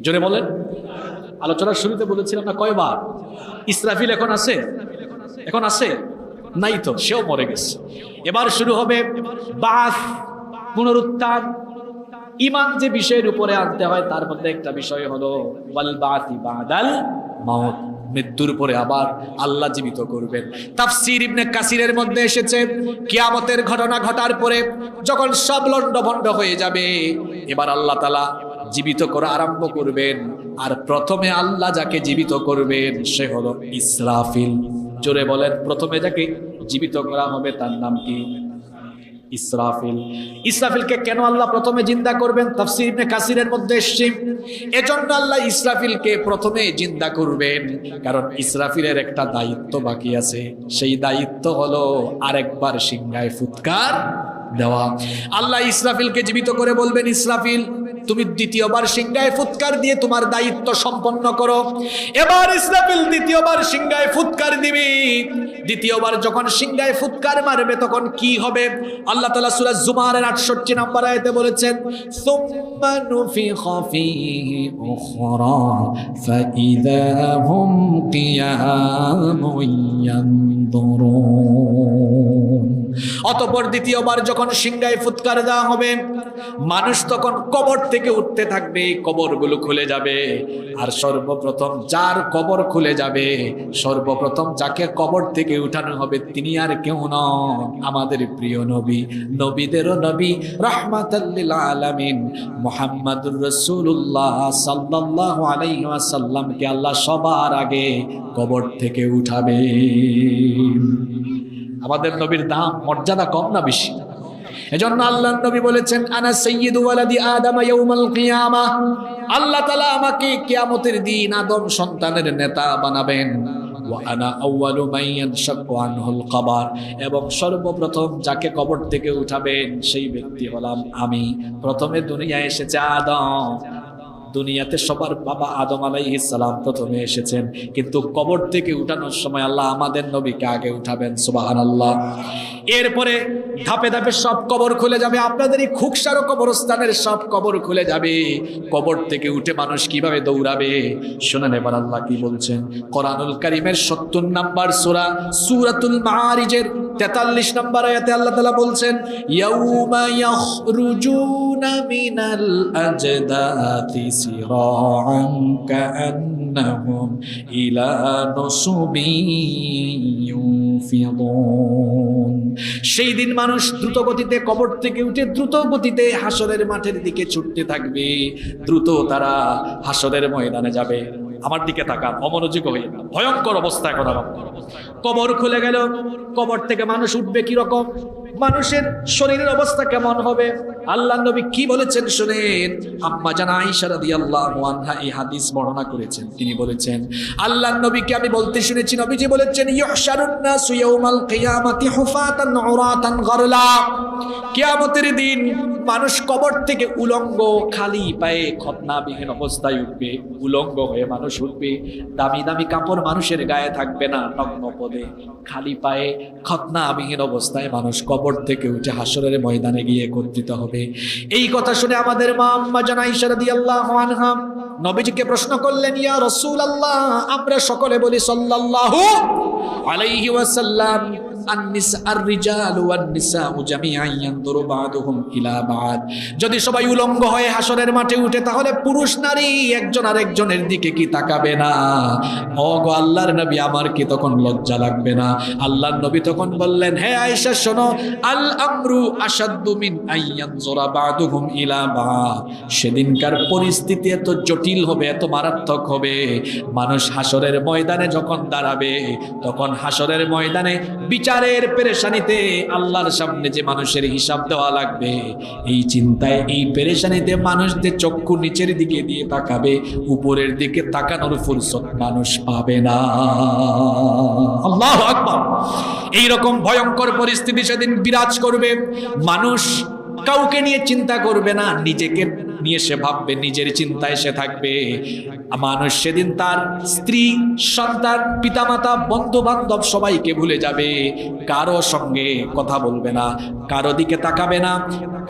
জোরে বলেন। আলোচনার শুরুতে বলেছিলাম না, কয়বার? ইসরাফিল এখন আছে? এখন আছে? নাই তো, সেও মরে গেছে। এবার শুরু হবে বাস, পুনরুত্থান। ঈমান যে বিষয়ের উপরে আনতে হয় তার মধ্যে একটা বিষয় হলো ওয়াল বাসি বাদাল মাউত, মৃত্যুর পরে আবার আল্লাহ জীবিত করবেন। তাফসীর ইবনে কাসিরের মধ্যে এসেছে, কিয়ামতের ঘটনা ঘটার পরে যখন সব লন্ডভন্ড হয়ে যাবে, এবার আল্লাহ তাআলা জীবিত করা আরম্ভ করবেন। আর প্রথমে আল্লাহ যাকে জীবিত করবেন সে হলো ইসরাফিল। জোরে বলেন, প্রথমে যাকে জীবিত করা হবে তার নাম কি? ইসরাফিল। ইসরাফিলকে কেন আল্লাহ প্রথমে জিন্দা করবেন? তাফসীর ইবনে কাসিরের মধ্যে এসেছে, এজন্য আল্লাহ ইসরাফিলকে প্রথমে জিন্দা করবেন কারণ ইসরাফিলের একটা দায়িত্ব বাকি আছে। সেই দায়িত্ব হলো আরেকবার সিংহায় ফুৎকার দেওয়া। আল্লাহ ইসরাফিলকে জীবিত করে বলবেন, ইসরাফিল তুমি দ্বিতীয়বার সিংহায় ফুৎকার দিয়ে তোমার দায়িত্ব সম্পন্ন করো। এবার ইসরাফিল দ্বিতীয়বার সিংহায় ফুৎকার দিবে। দ্বিতীয়বার যখন সিংহায় ফুৎকার মারবে তখন কি হবে? আল্লাহ তাআলা সূরা জুমারের 68 নম্বর আয়াতে বলেছেন, সুম্মা নুফিখা ফীহি উখরা ফাইযা হুম কিয়ামুন ইয়ানদুরুন। অতঃপর দ্বিতীয়বার যখন সিংহায় ফুৎকার দেওয়া হবে, মানুষ তখন কবর থেকে উঠতে থাকবে, কবরগুলো খুলে যাবে। আর সর্বপ্রথম যার কবর খুলে যাবে, সর্বপ্রথম যাকে কবর থেকে উঠানো হবে তিনি আর কেউ নন, আমাদের প্রিয় নবী, নবীদেরও নবী, রাহমাতাল লিল আলামিন মুহাম্মাদুর রাসূলুল্লাহ সাল্লাল্লাহু আলাইহি ওয়াসাল্লামকে আল্লাহ সবার আগে কবর থেকে উঠাবে। আমাদের নবীর দাম, মর্যাদা কম না বেশি? এজন্য আল্লাহর নবী বলেছেন, আনা সাইয়্যিদু ওয়ালাদি আদম ইয়াউমাল কিয়ামাহ। আল্লাহ তাআলা আমাকে কিয়ামতের দিন আদম সন্তানের নেতা বানাবেন। ওয়া আনা আউয়ালু মান ইয়ানশাক্কু আনহুল কবর, এবং সর্বপ্রথম যাকে কবর থেকে উঠাবেন সেই ব্যক্তি হলাম আমি। প্রথমে দুনিয়ায় এসেছে আদম, দুনিয়াতে সবার বাবা আদম আলাইহিস সালাম প্রথমে এসেছেন, কিন্তু কবর থেকে উঠানোর সময় আল্লাহ আমাদের নবীকে আগে উঠাবেন। সুবহানাল্লাহ। এরপরে ধাপে ধাপে সব কবর খুলে যাবে, আপনাদের এই খুকসারো কবরস্থানের সব কবর খুলে যাবে। কবর থেকে উঠে মানুষ কিভাবে দৌড়াবে শুনেন এবার আল্লাহ কি বলছেন। কোরআনুল কারীমের ৭০ নম্বর সূরা সূরাতুল মাআরিজের ৪৩ নম্বর আয়াতে আল্লাহ তাআলা বলছেন, ইয়াউমা ইয়াখরুজুনা মিনাল আজদাতি সিরাআন কাআন্নাহুম ইলা নুসুবিন ইউফিদুন। সেই দিন মানুষ দ্রুত গতিতে কবর থেকে উঠে দ্রুত গতিতে হাসরের মাঠের দিকে ছুটতে থাকবে। দ্রুত তারা হাসরের ময়দানে যাবে। আমার দিকে তাকান, অমনোযোগ হয়ে না, ভয়ঙ্কর অবস্থায় কথা ভাবুন। কবর খুলে গেল, কবর থেকে মানুষ উঠবে কি রকম, মানুষের শরীরের অবস্থা কেমন হবে, আল্লাহ নবী কি বলেছেন শুনেন। আম্মা জান আয়েশা রাদিয়াল্লাহু আনহা এই হাদিস বর্ণনা করেছেন। তিনি বলেছেন, আল্লাহ নবীকে আমি বলতে শুনেছি, নবীজি বলেছেন, ইউহশারুন নাসু ইয়াউমাল কিয়ামাতি হুফাতান উরাতান গরলা। কিয়ামতের দিন মানুষ কবর থেকে উলঙ্গ, খালি পায়ে, খতনাবিহীন অবস্থায় উঠবে। উলঙ্গ হয়ে মানুষ উঠবে, দামি দামি কাপড় মানুষের গায়ে থাকবে না, নগ্ন পদে খালি পায়ে খতনাবিহীন অবস্থায় মানুষ কবর থেকে উঠে হাসরের ময়দানে গিয়ে একত্রিত হবে। এই কথা শুনে আমাদের মা আম্মা জান আয়েশা রাদিয়াল্লাহু আনহা নবীজিকে প্রশ্ন করলেন, ইয়া রাসূলুল্লাহ, আমরা সকলে বলি সাল্লাল্লাহু আলাইহি ওয়াসাল্লাম, যদি সবাই উলঙ্গ হয়ে হাসরের মাঠে উঠে তাহলে পুরুষ নারী একজন আরেকজনের দিকে কি তাকাবে না? ও গো আল্লাহর নবী, আমার কি তখন লজ্জা লাগবে না? আল্লাহর নবী তখন বললেন, হে আয়েশা শোনো, আল আমরু আশাদ্দু মিন আইয়ানজুরা বা'দুহুম ইলা বা'দ। সেদিনকার পরিস্থিতি এত জটিল হবে, এত মারাত্মক হবে। মানুষ হাসরের ময়দানে যখন দাঁড়াবে, তখন হাসরের ময়দানে বিচারের পেরেশানিতে আল্লাহর সামনে যে মানুষের হিসাব দেওয়া লাগবে, এই চিন্তায়, এই পেরেশানিতে মানুষদের চক্ষু নিচের দিকে দিয়ে তাকাবে, উপরের দিকে তাকানোর ফুরসত মানুষ পাবে না। আল্লাহু আকবার। এইরকম ভয়ঙ্কর পরিস্থিতি সেদিন বিরাজ করবে। মানুষ কাউকে নিয়ে চিন্তা করবে না, নিজেকে নিয়ে সে ভাববে, নিজের চিন্তায় সে থাকবে। মানুষ সেদিন তার স্ত্রী, সন্তান, পিতামাতা, বন্ধু বান্ধব সবাইকে ভুলে যাবে। কারো সঙ্গে কথা বলবে না, কারো দিকে তাকাবে না,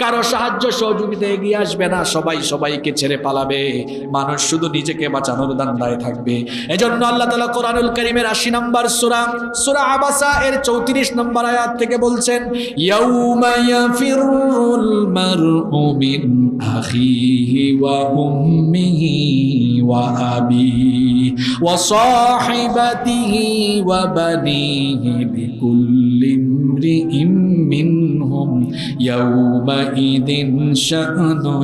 কারো সাহায্য সহযোগিতা এগিয়ে আসবে না, সবাই সবাইকে ছেড়ে পালাবে। মানুষ শুধু নিজেকে বাঁচানোর ধান্দায় থাকবে। এজন্য আল্লাহ তাআলা কোরআনুল কারীমের ৮০ নম্বর সূরা আবাসা এর ৩৪ নম্বর আয়াত থেকে বলছেন, ইয়াউমা ইয়াফিরুল মারউ মিন আখিহি ওয়া উম্মিহি ওয়া আবিহি ওয়া সাহিবাতিহি ওয়া বানিহি বিকুল্লি ইমরিইম মিনহুম ইয়াউমা ইদিন শা'নুন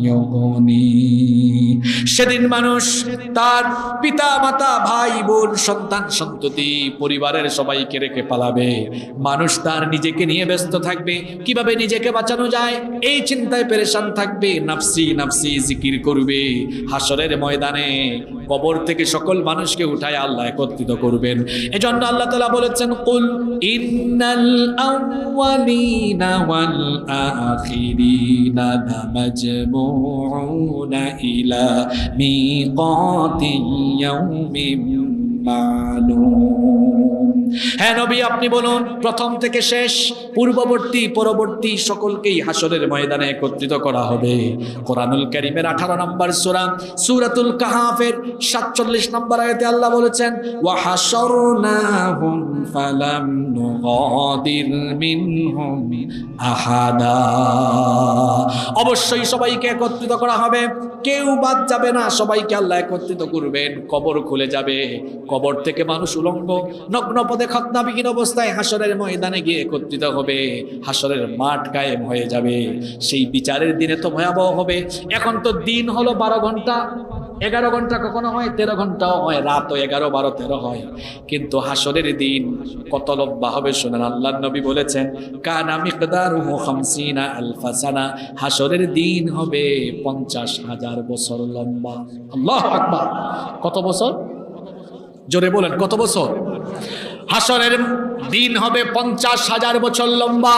ইউগনি। সেদিন মানুষ তার পিতা মাতা, ভাই বোন, সন্তান সন্ততি, পরিবারের সবাইকে রেখে পালাবে। মানুষ তার নিজেকে নিয়ে ব্যস্ত থাকবে, কিভাবে নিজেকে বাঁচানো যায় এই চিন্তায় পেরেশান থাকবে। নাফসি নাফসি জিকির করবে। হাসরের ময়দানে কবর থেকে সকল মানুষকে উঠায় আল্লাহ একত্রিত করবেন। এজন্য আল্লাহ তাআলা বলেছেন, কুল ইন্নাল আউয়ালিনা ওয়াল আখিরিনা লামাজমুউনা ইলা মিকাতি ইয়াউমিন মা'লুম। হ্যাঁ নবী, আপনি বলুন, প্রথম থেকে শেষ, পূর্ববর্তী পরবর্তী সকলকেই হাসরের ময়দানে একত্রিত করা হবে। কোরআনুল কারীমের ১৮ নম্বর সূরা সূরাতুল কাহাফের ৪৭ নম্বর আয়াতে আল্লাহ বলেছেন, ওয়া হাশরনাহুম ফালাম নুগাদির মিনহুম আহাদা। অবশ্যই সবাইকে একত্রিত করা হবে, কেউ বাদ যাবে না, সবাইকে আল্লাহ একত্রিত করবেন। কবর খুলে যাবে, কবর থেকে মানুষ উলঙ্গ, নগ্ন পদে, খতনাবিহীন অবস্থায় হাসরের ময়দানে গিয়ে একত্রিত হবে। হাসরের মাঠ কায়েম হয়ে যাবে। সেই বিচারের দিনে তো ভয়াবহ হবে। এখন তো দিন হলো ১২ ঘন্টা, 11 ঘন্টা কখনো হয়, 13 ঘন্টাও হয়, রাত 11, 12, 13 হয়। কিন্তু হাসরের দিন কত লম্বা হবে শোনেন। আল্লাহর নবী বলেছেন, কানা মিকদারুহু ৫০ আলফা সানা। হাসরের দিন হবে ৫০,০০০ বছর লম্বা। আল্লাহু আকবার। কত বছর? জোরে বলেন, কত বছর? হাসরের দিন হবে 50,000 বছর লম্বা,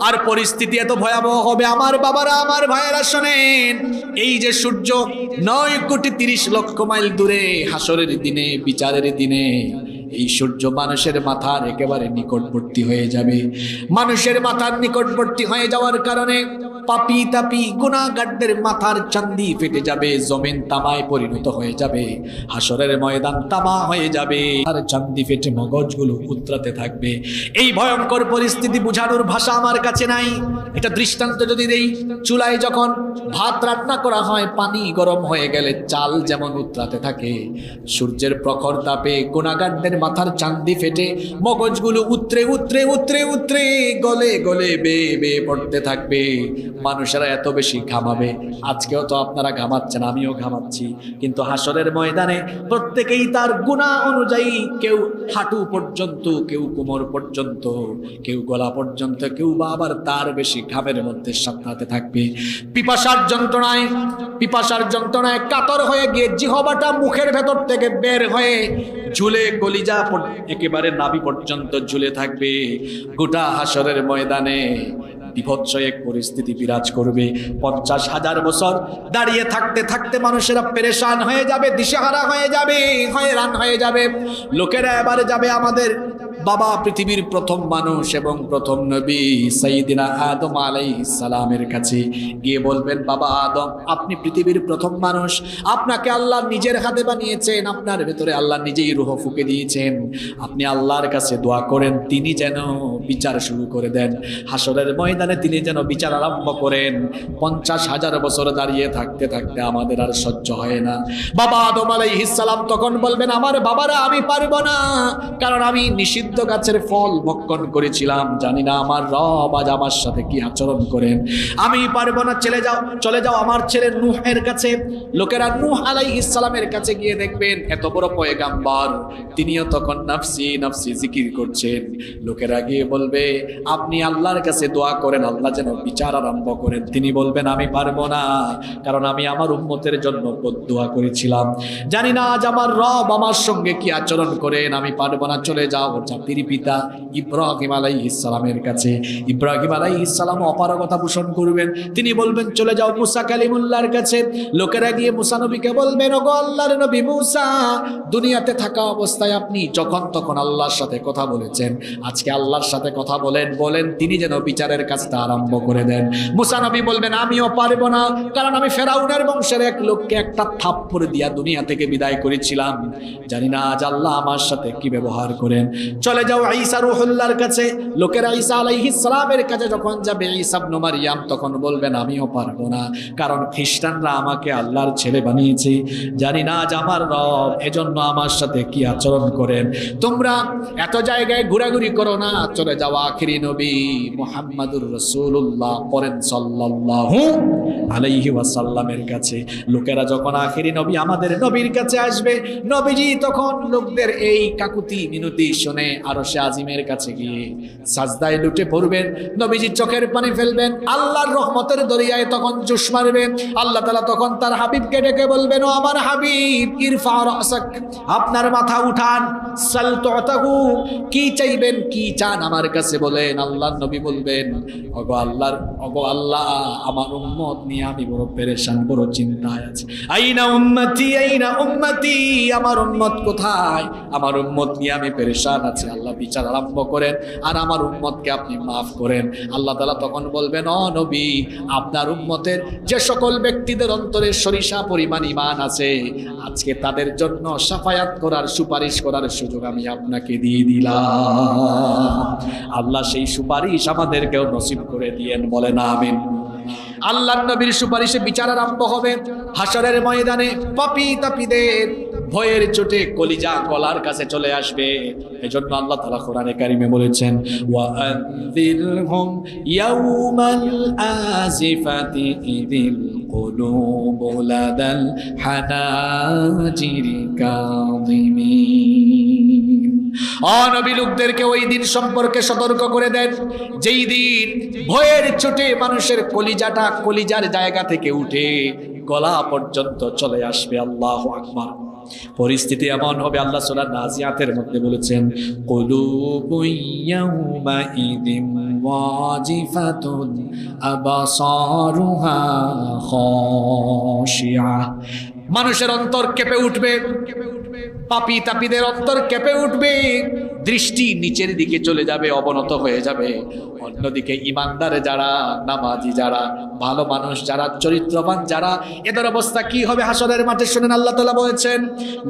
আর পরিস্থিতি এত ভয়াবহ হবে। আমার বাবারা, আমার ভাইয়েরা শোনেন, এই যে সূর্য 9,30,00,000 মাইল দূরে, হাসরের দিনে, বিচারের দিনে এই সূর্য মানুষের মাথার একেবারে নিকটবর্তী হয়ে যাবে। মানুষের মাথার নিকটবর্তী হয়ে যাওয়ার কারণে পাপী তাপী গুনাহগারদের মাথার চান্দি ফেটে যাবে, জমিন তামায় পরিণত হয়ে যাবে, হাসরের ময়দান তামা হয়ে যাবে, আর চান্দি ফেটে মগজগুলো উতরাতে থাকবে। এই ভয়ঙ্কর পরিস্থিতি বোঝানোর ভাষা আমার কাছে নাই। এটা দৃষ্টান্ত যদি দেই, চুলায় যখন ভাত রান্না করা হয়, পানি গরম হয়ে গেলে চাল যেমন উতরাতে থাকে, সূর্যের প্রখর তাপে গুনাহগারদের মাথার চান্দি ফেটে মগজগুলো উতরে উতরে উতরে উতরে গলে গলে বেয়ে বেয়ে পড়তে থাকবে। মানুষেরা এত বেশি ঘামাবে। আজকেও তো আপনারা ঘামাচ্ছেন, আমিও ঘামাচ্ছি, কিন্তু হাসরের ময়দানে প্রত্যেকেই তার গুনাহ অনুযায়ী, কেউ হাঁটু পর্যন্ত, কেউ কোমর পর্যন্ত, কেউ গলা পর্যন্ত, কেউ বা আবার তার বেশি ঘামের মধ্যে সাঁতরাতে থাকবে। পিপাসার যন্ত্রণায় কাতর হয়ে গিয়ে জিহ্বাটা মুখের ভেতর থেকে বের হয়ে ঝুলে কলিজা একেবারে নাভি পর্যন্ত ঝুলে থাকবে। গোটা হাসরের ময়দানে বিভৎস এক পরিস্থিতি বিরাজ করবে। 50,000 বছর দাঁড়িয়ে থাকতে থাকতে মানুষেরা পেরেশান হয়ে যাবে, দিশেহারা হয়ে যাবে, হয়রান হয়ে যাবে। লোকেরা এবারে যাবে আমাদের বাবা পৃথিবীর প্রথম মানুষ এবং প্রথম নবী সাইয়্যিদিনা আদম আলাইহিস সালামের কাছে গিয়ে বলবেন, বাবা আদম, আপনি পৃথিবীর প্রথম মানুষ, আপনাকে আল্লাহ নিজের হাতে বানিয়েছেন, আপনার ভেতরে আল্লাহ নিজেই রূহ ফুঁকে দিয়েছেন, আপনি আল্লাহর কাছে দোয়া করেন তিনি যেন বিচার শুরু করে দেন, হাসরের ময়দানে তিনি যেন বিচার আরম্ভ করেন। 50,000 বছর দাঁড়িয়ে থাকতে থাকতে আমাদের আর সহ্য হয় না। বাবা আদম আলাইহিস সালাম তখন বলবেন, আমার বাবারা, আমি পারবো না, কারণ আমি নিষিদ্ধ গাছের ফল ভক্ষণ করেছিলাম, জানি না আমার রব আজ আমার সাথে কি আচরণ করেন, আমি পারবো না, চলে যাও আমার ছেলে নূহের কাছে। লোকেরা নূহ আলাইহিস সালামের কাছে গিয়ে দেখবেন এত বড় পয়গাম্বর, তিনিও তখন নাফসি নাফসি জিকির করছেন। লোকেরা গিয়ে বলবে, আপনি আল্লাহর কাছে দোয়া করেন আল্লাহ যেন বিচার আরম্ভ করেন। তিনি বলবেন, আমি পারবো না, কারণ আমি আমার উম্মতের জন্য দোয়া করেছিলাম, জানি না আজ আমার রব আমার সঙ্গে কি আচরণ করেন, আমি পারবো না, চলে যাও জাতির পিতা ইব্রাহিম আলাইহিস সালামের কাছে। ইব্রাহিম আলাইহিস সালাম অপারগতা পোষণ করবেন, তিনি বলবেন, চলে যাও মুসা কালিমুল্লাহর কাছে। লোকেরা গিয়ে মুসা নবীকে বলবেন, ওগো আল্লাহর নবী মুসা, দুনিয়াতে থাকা অবস্থায় আপনি যখন তখন আল্লাহর সাথে কথা বলেছেন, আজকে আল্লাহর সাথে কথা বলেন তিনি যেন বিচারের কাজটা আরম্ভ করে দেন। মুসা নবী বলবেন, আমিও পারবো না, কারণ আমি ফেরাউনের বংশের এক লোককে একটা থাপ্পড় দিয়া দুনিয়া থেকে বিদায় করেছিলাম, জানি না আজ আল্লাহ আমার সাথে কি ব্যবহার করেন। চলে যাও ঈসা রূহুল্লাহর কাছে। লোকেরা ঈসা আলাইহিস সালামের কাছে যখন যাবে, ঈসা ইবনে মারইয়াম তখন বলবেন, আমিও পারবো না, কারণ খ্রিস্টানরা আমাকে আল্লাহর ছেলে বানিয়েছে, জানি না আজ আমার রব এজন্য আমার সাথে কি আচরণ করেন। তোমরা এত জায়গায় ঘোরাঘুরি করো না, চলে যাও আখিরি নবী মুহাম্মাদুর রাসূলুল্লাহ পড়েন সাল্লাল্লাহু আলাইহি ওয়াসাল্লামের কাছে। লোকেরা যখন আখিরি নবী আমাদের নবীর কাছে আসবে, নবীজি তখন লোকদের এই কাকুতি মিনতি শুনে আরশে আজিমের কাছে গিয়ে সাজদায় লুটে পড়বেন, নবীজি চোখের পানি ফেলবেন, আল্লাহর রহমতের দরিয়ায় তখন জোশ মারবেন। আল্লাহ তাআলা তখন তার হাবিবকে ডেকে বলবেন, ও আমার হাবিব, ইরফা রাসাক, আপনার মাথা উঠান, সাল তুতাহু, কি চাইবেন, কি চান আমার কাছে বলেন। আল্লাহর নবী বলবেন, ওগো আল্লাহ, আমার উম্মত নিয়ে আমি বড় পেরেশান, বড় চিন্তায় আছি। আইনা উম্মতি, আইনা উম্মতি, আমার উম্মত কোথায়, আমার উম্মত নিয়ে আমি পেরেশান আছি, আল্লাহ বিচার আরম্ভ করেন আর আমার উম্মতকে আপনি মাফ করেন। আল্লাহ তাআলা তখন বলবেন, ও নবী, আপনার উম্মতের যে সকল ব্যক্তিদের অন্তরে সরিষা পরিমাণ ঈমান আছে, আজকে তাদের জন্য শাফায়াত করার, সুপারিশ করার সুযোগ আমি আপনাকে দিয়ে দিলাম। আল্লাহ সেই সুপারিশ আমাদেরকেও নসিব করে দিয়েন, বলেন আমিন। আল্লাহর নবীর সুপারিশে বিচার আরম্ভ হবে। হাসরের ময়দানে পাপী তাপীদের ভয়ের চোটে কলিজা গলার কাছে চলে আসবে। এজন্য আল্লাহ তাআলা কোরআনে কারিমে বলেছেন, ওয়া আযিলহুম ইয়াউমাল আজিফাতি ইযিল কুলুবু লাদাল হানাজিরি কাযিমিন। নবী লোকদেরকে ওই দিন সম্পর্কে সতর্ক করে দেন, যেই দিন ভয়ের চোটে মানুষের কলিজার জায়গা থেকে উঠে গলা পর্যন্ত চলে আসবে। আল্লাহু আকবার। পরিস্থিতি এমন হবে, আল্লাহ সূরা নাজিয়াতের মধ্যে বলেছেন, কুলুবুন ইয়াউমাইযিন ওয়াজিফাতুন আবসারুহা খাশিয়া। মানুষের অন্তর কেঁপে উঠবে, পাপী তাপীদের অন্তর কেঁপে উঠবে, দৃষ্টি নিচের দিকে চলে যাবে, অবনত হয়ে যাবে। অন্যদিকে ইমানদার যারা, নামাজি যারা, ভালো মানুষ যারা, চরিত্রবান যারা, এদের অবস্থা কি হবে হাসরের মাঠে? শুনেন, আল্লাহ তাআলা বলেছেন,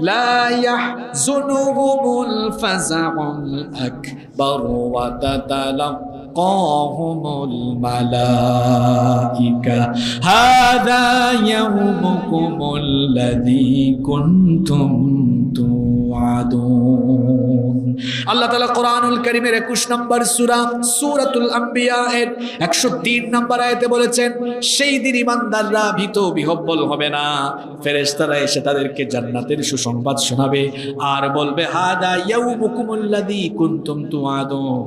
লা ইয়াহজুনুহুমুল ফাযাউল আকবার ওয়া তাতালাক্কাহুমুল মালাইকা হাযা ইয়াউমুকুমুল্লাযী কুনতুম তুআদুন। আল্লাহ তাআলা কোরআনুল কারীমের 21 নম্বর সূরা সূরাতুল আম্বিয়া এর 103 নম্বর আয়াতে বলেছেন, সেই দিন ঈমানদাররা ভীত বিহ্বল হবে না, ফেরেশতারা এসে তাদেরকে জান্নাতের সুসংবাদ শোনাবে আর বলবে, হাদা ইয়াউমুকুমুল্লাযী কুনতুম তুআদুন,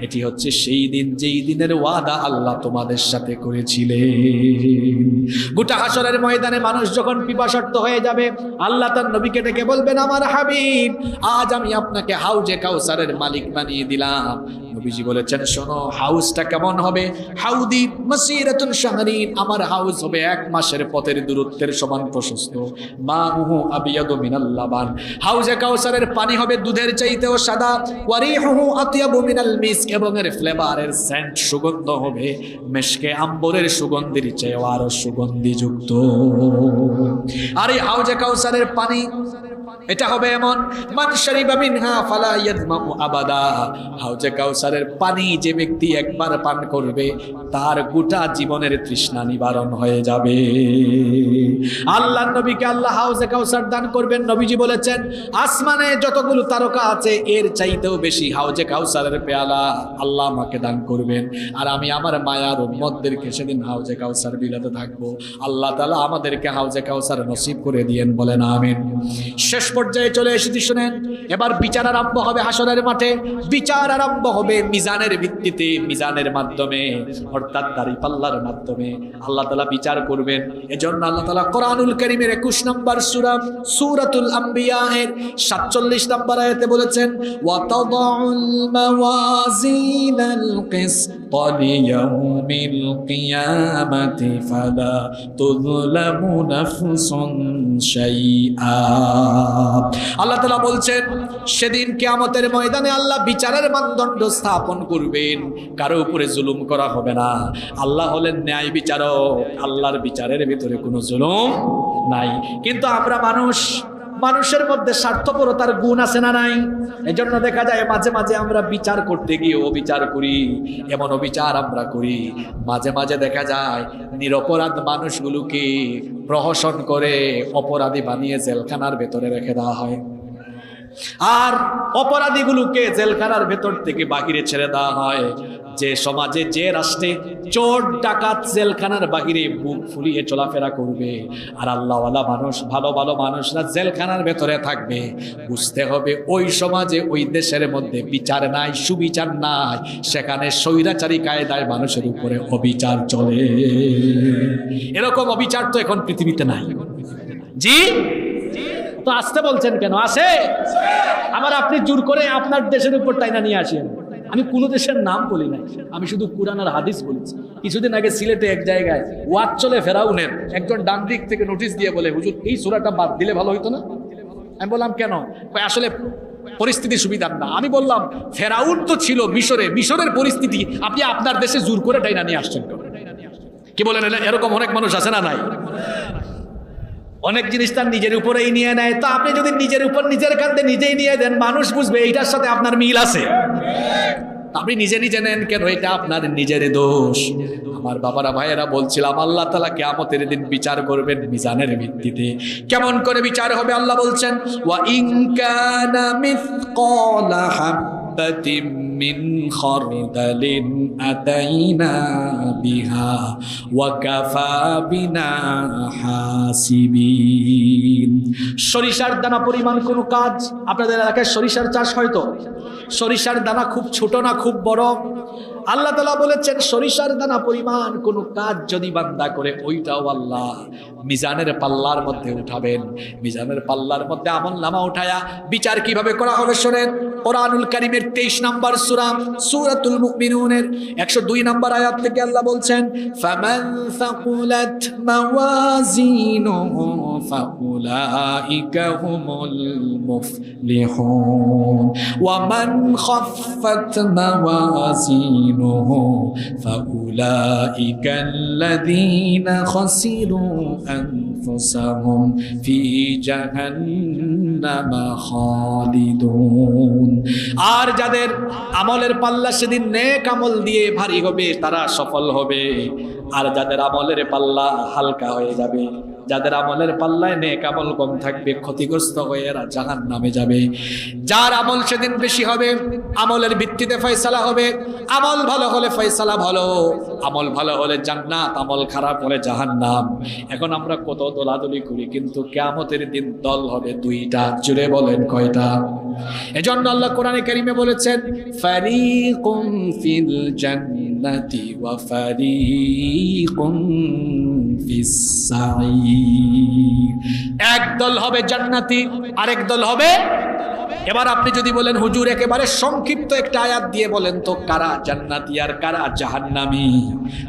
এটি হচ্ছে সেই দিন যেই দিনের ওয়াদা আল্লাহ তোমাদের সাথে করেছিলেন। গোটা হাসরের ময়দানে মানুষ যখন পিপাসার্ত হয়ে যাবে, আল্লাহ তার নবীকে ডেকে বলবেন, আমার হাবিব, আজ আমি আপনাকে হাউজে কাউসারের মালিক বানিয়ে দিলাম। নবীজি বলেছেন, শোনো, হাউসটা কেমন হবে? হাউদি মাসিরাতুন শাহরিন, আমার হাউস হবে 1 মাসের পথের দূরত্বের সমান প্রশস্ত। মাউহু আবিয়াদু মিনাল লাবান, হাউজে কাউসারের পানি হবে দুধের চাইতেও সাদা। ওয়ারিহুহু আতয়াবু মিনাল মিস্ক, এবং এর ফ্লেভারের সেন্ট, সুগন্ধ হবে মেশকে আম্বরের সুগন্ধির চেয়েও আরো সুগন্ধিযুক্ত। আর এই হাউজে কাউসারের পানি এটা হবে এমন, মান শারিবা মিনহা ফালা ইয়াদমাউ আবাদা, হাউজে কাউসারের পানি যে ব্যক্তি একবার পান করবে তার গোটা জীবনের তৃষ্ণা নিবারণ হয়ে যাবে। আল্লাহর নবীকে আল্লাহ হাউজে কাউসার দান করবেন। নবীজি বলেছেন, আসমানে যতগুলো তারকা আছে এর চাইতেও বেশি হাউজে কাউসারের পেয়ালা আল্লাহ আমাকে দান করবেন, আর আমি আমার মায়ার উম্মতদেরকে সেদিন হাউজে কাউসার বিলাতে থাকবো। আল্লাহ তাআলা আমাদেরকে হাউজে কাউসার নসিব করে দিয়েন, বলেন আমিন। শেষ পর্যায়ে চলে এসেছি, শুনেন, এবার বিচার আরম্ভ হবে হাসরের মাঠে। বিচার আরম্ভ হবে মিজানের ভিত্তিতে, মিজানের মাধ্যমে, অর্থাৎ দাঁড়িপাল্লার মাধ্যমে আল্লাহ তাআলা বিচার করবেন। এজন্য আল্লাহ তাআলা কোরআনুল কারীমের 21 নম্বর সূরা সূরাতুল আম্বিয়া এর 47 নম্বর আয়াতে বলেছেন, ওয়া তাদাউল মাওয়াজিনাল কিসতা লিয়াউমিল কিয়ামাতি ফালা তুযলামু নাফসুন শাইআ। আল্লাহ তাআলা বলছেন, সেদিন কিয়ামতের ময়দানে আল্লাহ বিচারের মানদণ্ড স্থাপন করবেন, কারো উপরে জুলুম করা হবে না। আল্লাহ হলেন ন্যায় বিচারক, আল্লাহর বিচারের ভিতরে কোনো জুলুম নাই। কিন্তু আমরা মানুষের মধ্যে স্বার্থপরতার গুণ আছে না নাই? এজন্য দেখা যায় মাঝে মাঝে আমরা বিচার করতে গিয়ে অবিচার করি, এমন অবিচার আমরা করি। মাঝে মাঝে দেখা যায় নিরপরাধ মানুষগুলোকে প্রহসন করে অপরাধী বানিয়ে জেলখানার ভেতরে রেখে দেওয়া হয়, আর অপরাধীগুলোকে জেলখানার ভেতর থেকে বাহিরে ছেড়ে দেওয়া হয়। যে সমাজে, যে রাষ্ট্রে চোর ডাকাত জেলখানার বাহিরে বুক ফুলিয়ে চলাফেরা করবে, আর আল্লাহওয়ালা মানুষ, ভালো ভালো মানুষরা জেলখানার ভেতরে থাকবে, বুঝতে হবে ওই সমাজে, ওই দেশের মধ্যে বিচার নাই, সুবিচার নাই, সেখানে স্বৈরাচারী কায়দায় মানুষের উপরে অবিচার চলে। এরকম অবিচার তো এখন পৃথিবীতে নাই। জি, তো আসতে বলছেন কেন? আসে। আবার আপনি জোর করে আপনার দেশের উপর টাইনা নিয়ে আসেন। আমি কোনো দেশের নাম বলি নাই, আমি শুধু কুরআন আর হাদিস বলেছি। কিছুদিন আগে সিলেটে এক জায়গায় ওয়াজ চলে ফেরাউনের, একজন ডান দিক থেকে নোটিশ দিয়ে বলে, হুজুর এই সূরাটা বাদ দিলে ভালো হইতো না। আমি বললাম কেন? আসলে পরিস্থিতি সুবিধার না। আমি বললাম, ফেরাউন তো ছিল মিশরে, মিশরের পরিস্থিতি আপনি আপনার দেশে জোর করে টাইনা নিয়ে আসছেন। কি বলেন? এরকম অনেক মানুষ আছে না নাই? অনেক জিনিস তার নিজের উপরেই নিয়ে নেয়। তো আপনি যদি নিজের উপর নিজের কাঁধে নিজেই নিয়ে দেন, মানুষ বুঝবে এইটার সাথে আপনার মিল আছে। আপনি নিজে নিজে নেন কেন? এটা আপনার নিজের দোষ। আমার বাবারা, ভাইয়েরা, বলছিলাম আল্লাহ তাআলা কিয়ামতের দিন বিচার করবেন মিজানের ভিত্তিতে। কেমন করে বিচার হবে? আল্লাহ বলছেন, ওয়া ইন কানা মিসকালা হাববাতিন মিন খারদালিন আতাইনা বিহা ওয়া কাফা বিনা হাসিবিন। সরিষার দানা পরিমাণ কোনো কাজ, আপনাদের এলাকায় সরিষার চাষ হয়তো, সরিষার দানা খুব ছোট না খুব বড়? আল্লাহ তাআলা বলেছেন সরিষার দানা পরিমাণ কোন কাজ যদি বান্দা করে ওইটাও আল্লাহ মিজানের পাল্লার মধ্যে উঠাবেন। মিজানের পাল্লার মধ্যে আমলনামা উঠায়া বিচার কিভাবে করা হবে শোনেন। কোরআনুল কারীমের 23 নম্বর সূরা সূরাতুল মুমিনুনের 102 নম্বর আয়াত থেকে আল্লাহ বলছেন ফামান সাকুলাত মাওয়াজিনুহু ফাউলাইকা হুমুল মুফলিহুন ওয়া মান খাফফাত মাওয়াজিনুহু ফাউলাইকাল্লাযীনা খাসিরু আনফুসাহুম ফি জাহান্নামা খালিদুন। আর যাদের আমলের পাল্লা সেদিন নেক আমল দিয়ে ভারী হবে তারা সফল হবে, আর যাদের আমলের পাল্লা হালকা হয়ে যাবে, যাদের আমলের পাল্লায় নেক আমল কম থাকবে, ক্ষতিগ্রস্ত হয়ে এরা জাহান্নামে যাবে। যার আমল সেদিন বেশি হবে আমলের ভিত্তিতে ফয়সালা হবে। আমল ভালো হলে ফয়সালা ভালো, আমল ভালো হলে জান্নাত, আমল খারাপ হলে জাহান্নাম। এখন আমরা কত দলাদলি করি, কিন্তু কিয়ামতের দিন দল হবে দুইটা। জুড়ে বলেন কয়টা? এজন্য আল্লাহ কোরআনে কারীমে বলেছেন ফারিকুম ফিল জান্নাতি ওয়া ফারিকুম ফিস সাঈর। এক দল হবে জান্নাতি, আরেক দল হবে। এবার আপনি যদি বলেন হুজুর একেবারে সংক্ষিপ্ত একটা আয়াত দিয়ে বলেন তো কারা জান্নাতি আর কারা জাহান্নামী,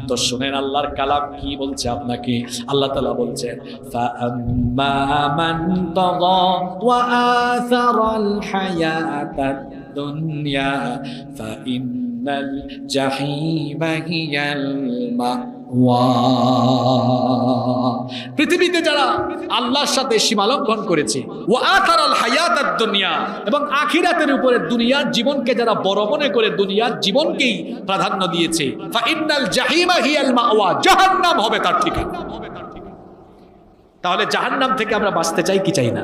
তো শুনেন আল্লাহর কালাম কি বলছে আপনাকে। আল্লাহ তাআলা বলছেন ফাআম্মা মান তাগা ওয়া আসারাল হায়াতাদ দুনিয়া ফাইন্নাল জাহিমা হিয়াল মাওয়া। পৃথিবীতে যারা আল্লাহর সাথে সীমালঙ্ঘন করেছে ওয়া আতারাল হায়াতাদ দুনিয়া, এবং আখিরাতের উপরে দুনিয়ার জীবনকে যারা বড় মনে করে দুনিয়ার জীবনকেই প্রাধান্য দিয়েছে, ফাইন্নাল জাহিমা হিয়াল মাওয়া, জাহান্নাম হবে তার ঠিকানা। তাহলে জাহান্নাম থেকে আমরা বাঁচতে চাই কি চাই না?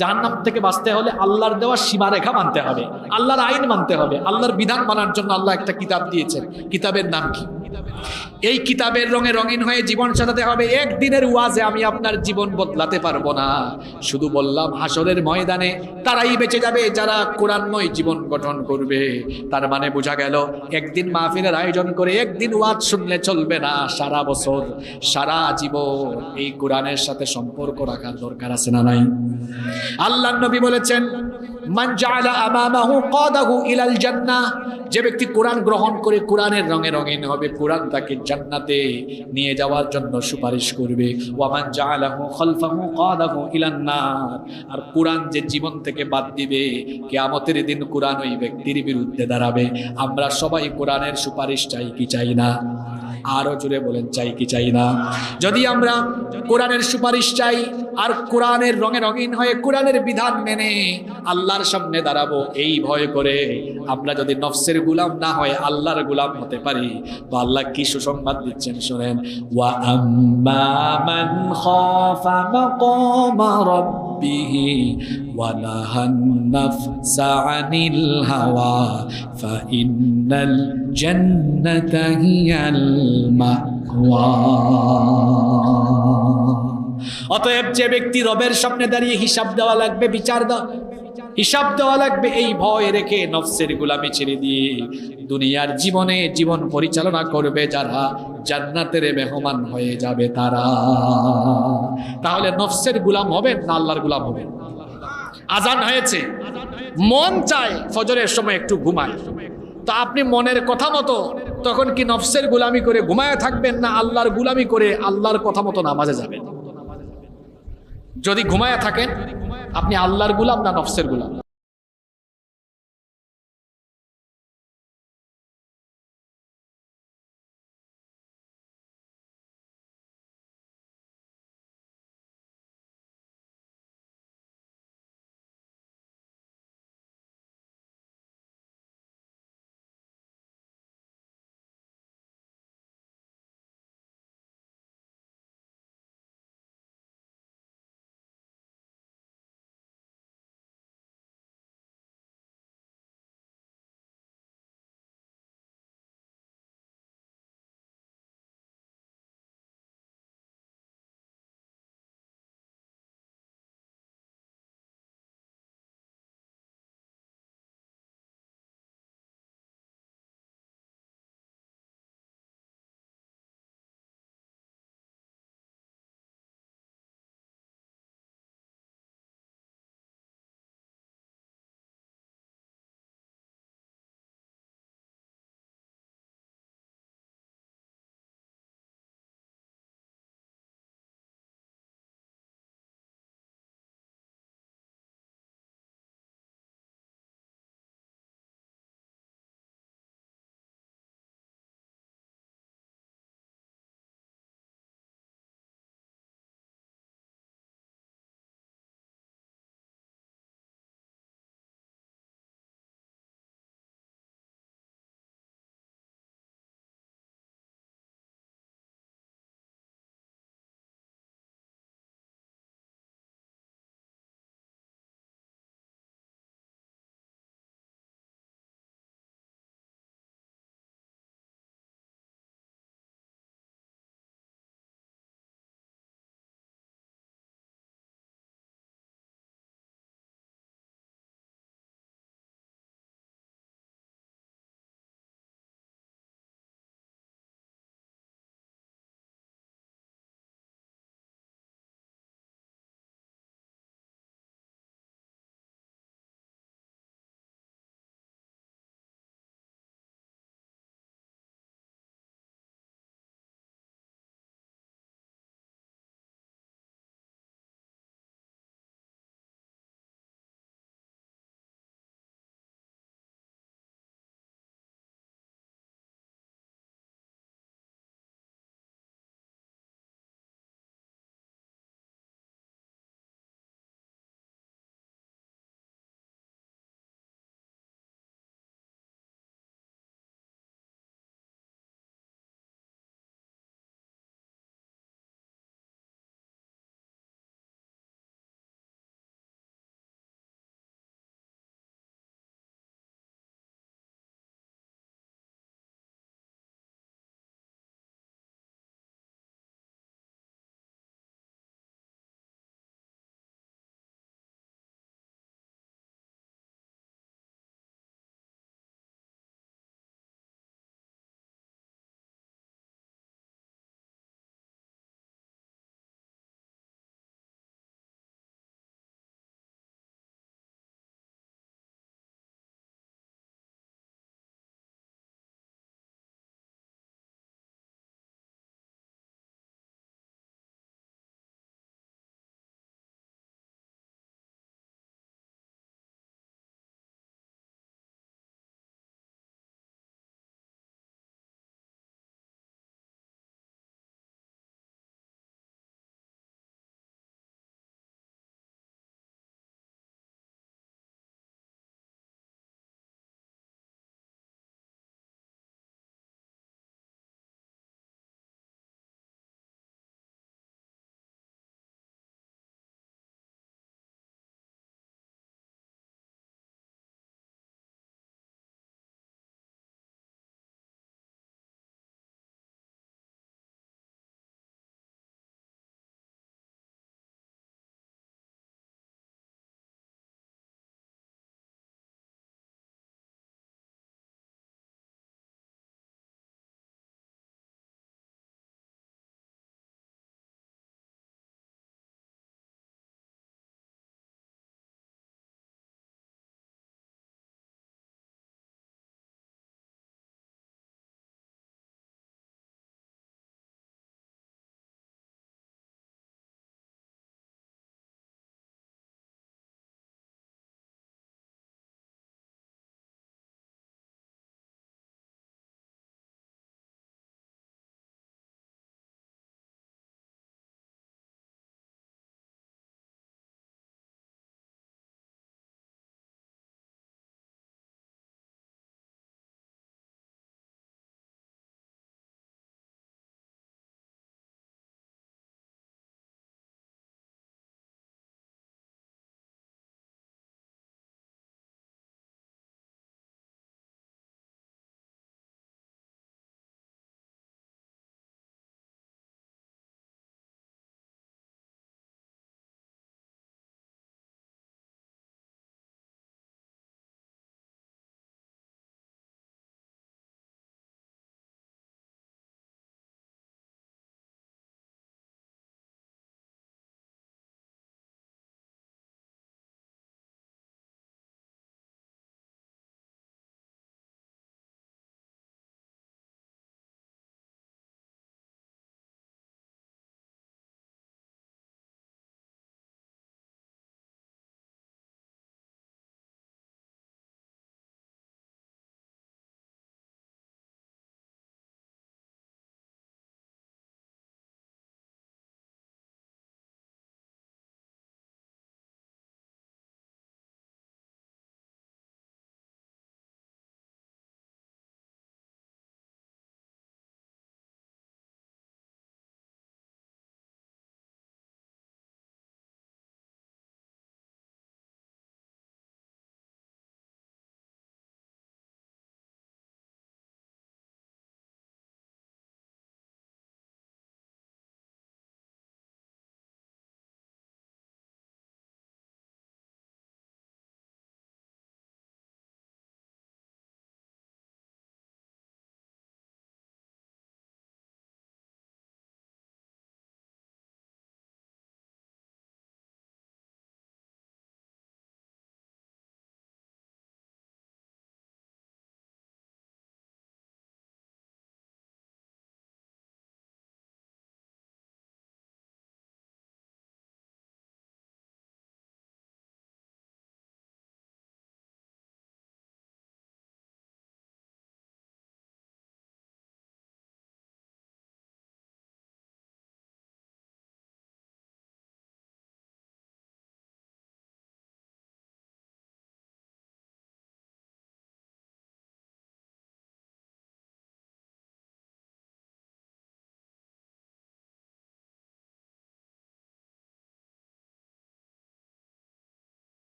জাহান্নাম থেকে বাঁচতে হলে আল্লাহর দেওয়া সীমারেখা মানতে হবে, আল্লাহর আইন মানতে হবে। আল্লাহর বিধান মানার জন্য আল্লাহ একটা কিতাব দিয়েছেন। কিতাবের নাম কি? এই কিতাবের রঙে রঙিন হয়ে জীবন সাজাতে হবে। একদিনের ওয়াজে আমি আপনার জীবন বদলাতে পারবো না। শুধু বললাম হাসরের ময়দানে তারাই বেঁচে যাবে যারা কোরআনময় জীবন গঠন করবে। তার মানে বোঝা গেল একদিন মাহফিলের আয়োজন করে একদিন ওয়াজ শুনলে চলবে না, সারা বছর সারা জীবন এই কোরআনের সাথে সম্পর্ক রাখার দরকার আছে না নাই? আল্লাহর নবী বলেছেন মান জাআলা আমামাহু কাদাহু ইলাল জান্নাহ, যে ব্যক্তি কোরআন গ্রহণ করে কোরআনের রঙে রঙিন হবে, কোরআন তাকে জান্নাতে নিয়ে যাওয়ার জন্য সুপারিশ করবে। ওয়া মান জাআলাহু খালফাহু কাদাহু ইলান নার, আর কোরআন যে জীবন থেকে বাদ দিবে কিয়ামতের দিন কোরআন ওই ব্যক্তির বিরুদ্ধে দাঁড়াবে। আমরা সবাই কোরআনের সুপারিশ চাই কি চাই না? আরো জোরে বলেন চাই কি চাই না? যদি আমরা কোরআনের সুপারিশ চাই আর কোরআনের রঙে রঙিন হয়ে কোরআনের বিধান মেনে আল্লাহর সামনে দাঁড়াবো এই ভয় করে, আমরা যদি নফসের গোলাম না হয় আল্লাহর গোলাম হতে পারি, তো আল্লাহ কি সুসংবাদ দিচ্ছেন শুনেন। ওয়া আম্মা মান খাফা মাকামা রাব্বিহি ওয়া নাহান নাফসা আনিল হাওয়া ফাইন্নাল জান্নাতা হিয়াল মাওয়া। অতএব যে ব্যক্তি রবের সামনে দাঁড়িয়ে হিসাব দেওয়া লাগবে, হিসাব দেওয়া লাগবে, এই ভয় রেখে নফসের গোলামি ছেড়ে দিয়ে দুনিয়ার জীবনে জীবন পরিচালনা করবে যারা, জান্নাতের মেহমান হয়ে যাবে তারা। তাহলে নফসের গোলাম হবেন না আল্লাহর গোলাম হবেন? আজান হয়েছে, মন চায় ফজরের সময় একটু ঘুমায়, তো আপনি মনের কথা মতো তখন কি নফসের গোলামি করে ঘুমায় থাকবেন না আল্লাহর গোলামি করে আল্লাহর কথা মতো নামাজে যাবেন? যদি ঘুমায় থাকেন আপনি আল্লাহর গোলাম না নফসের গোলাম?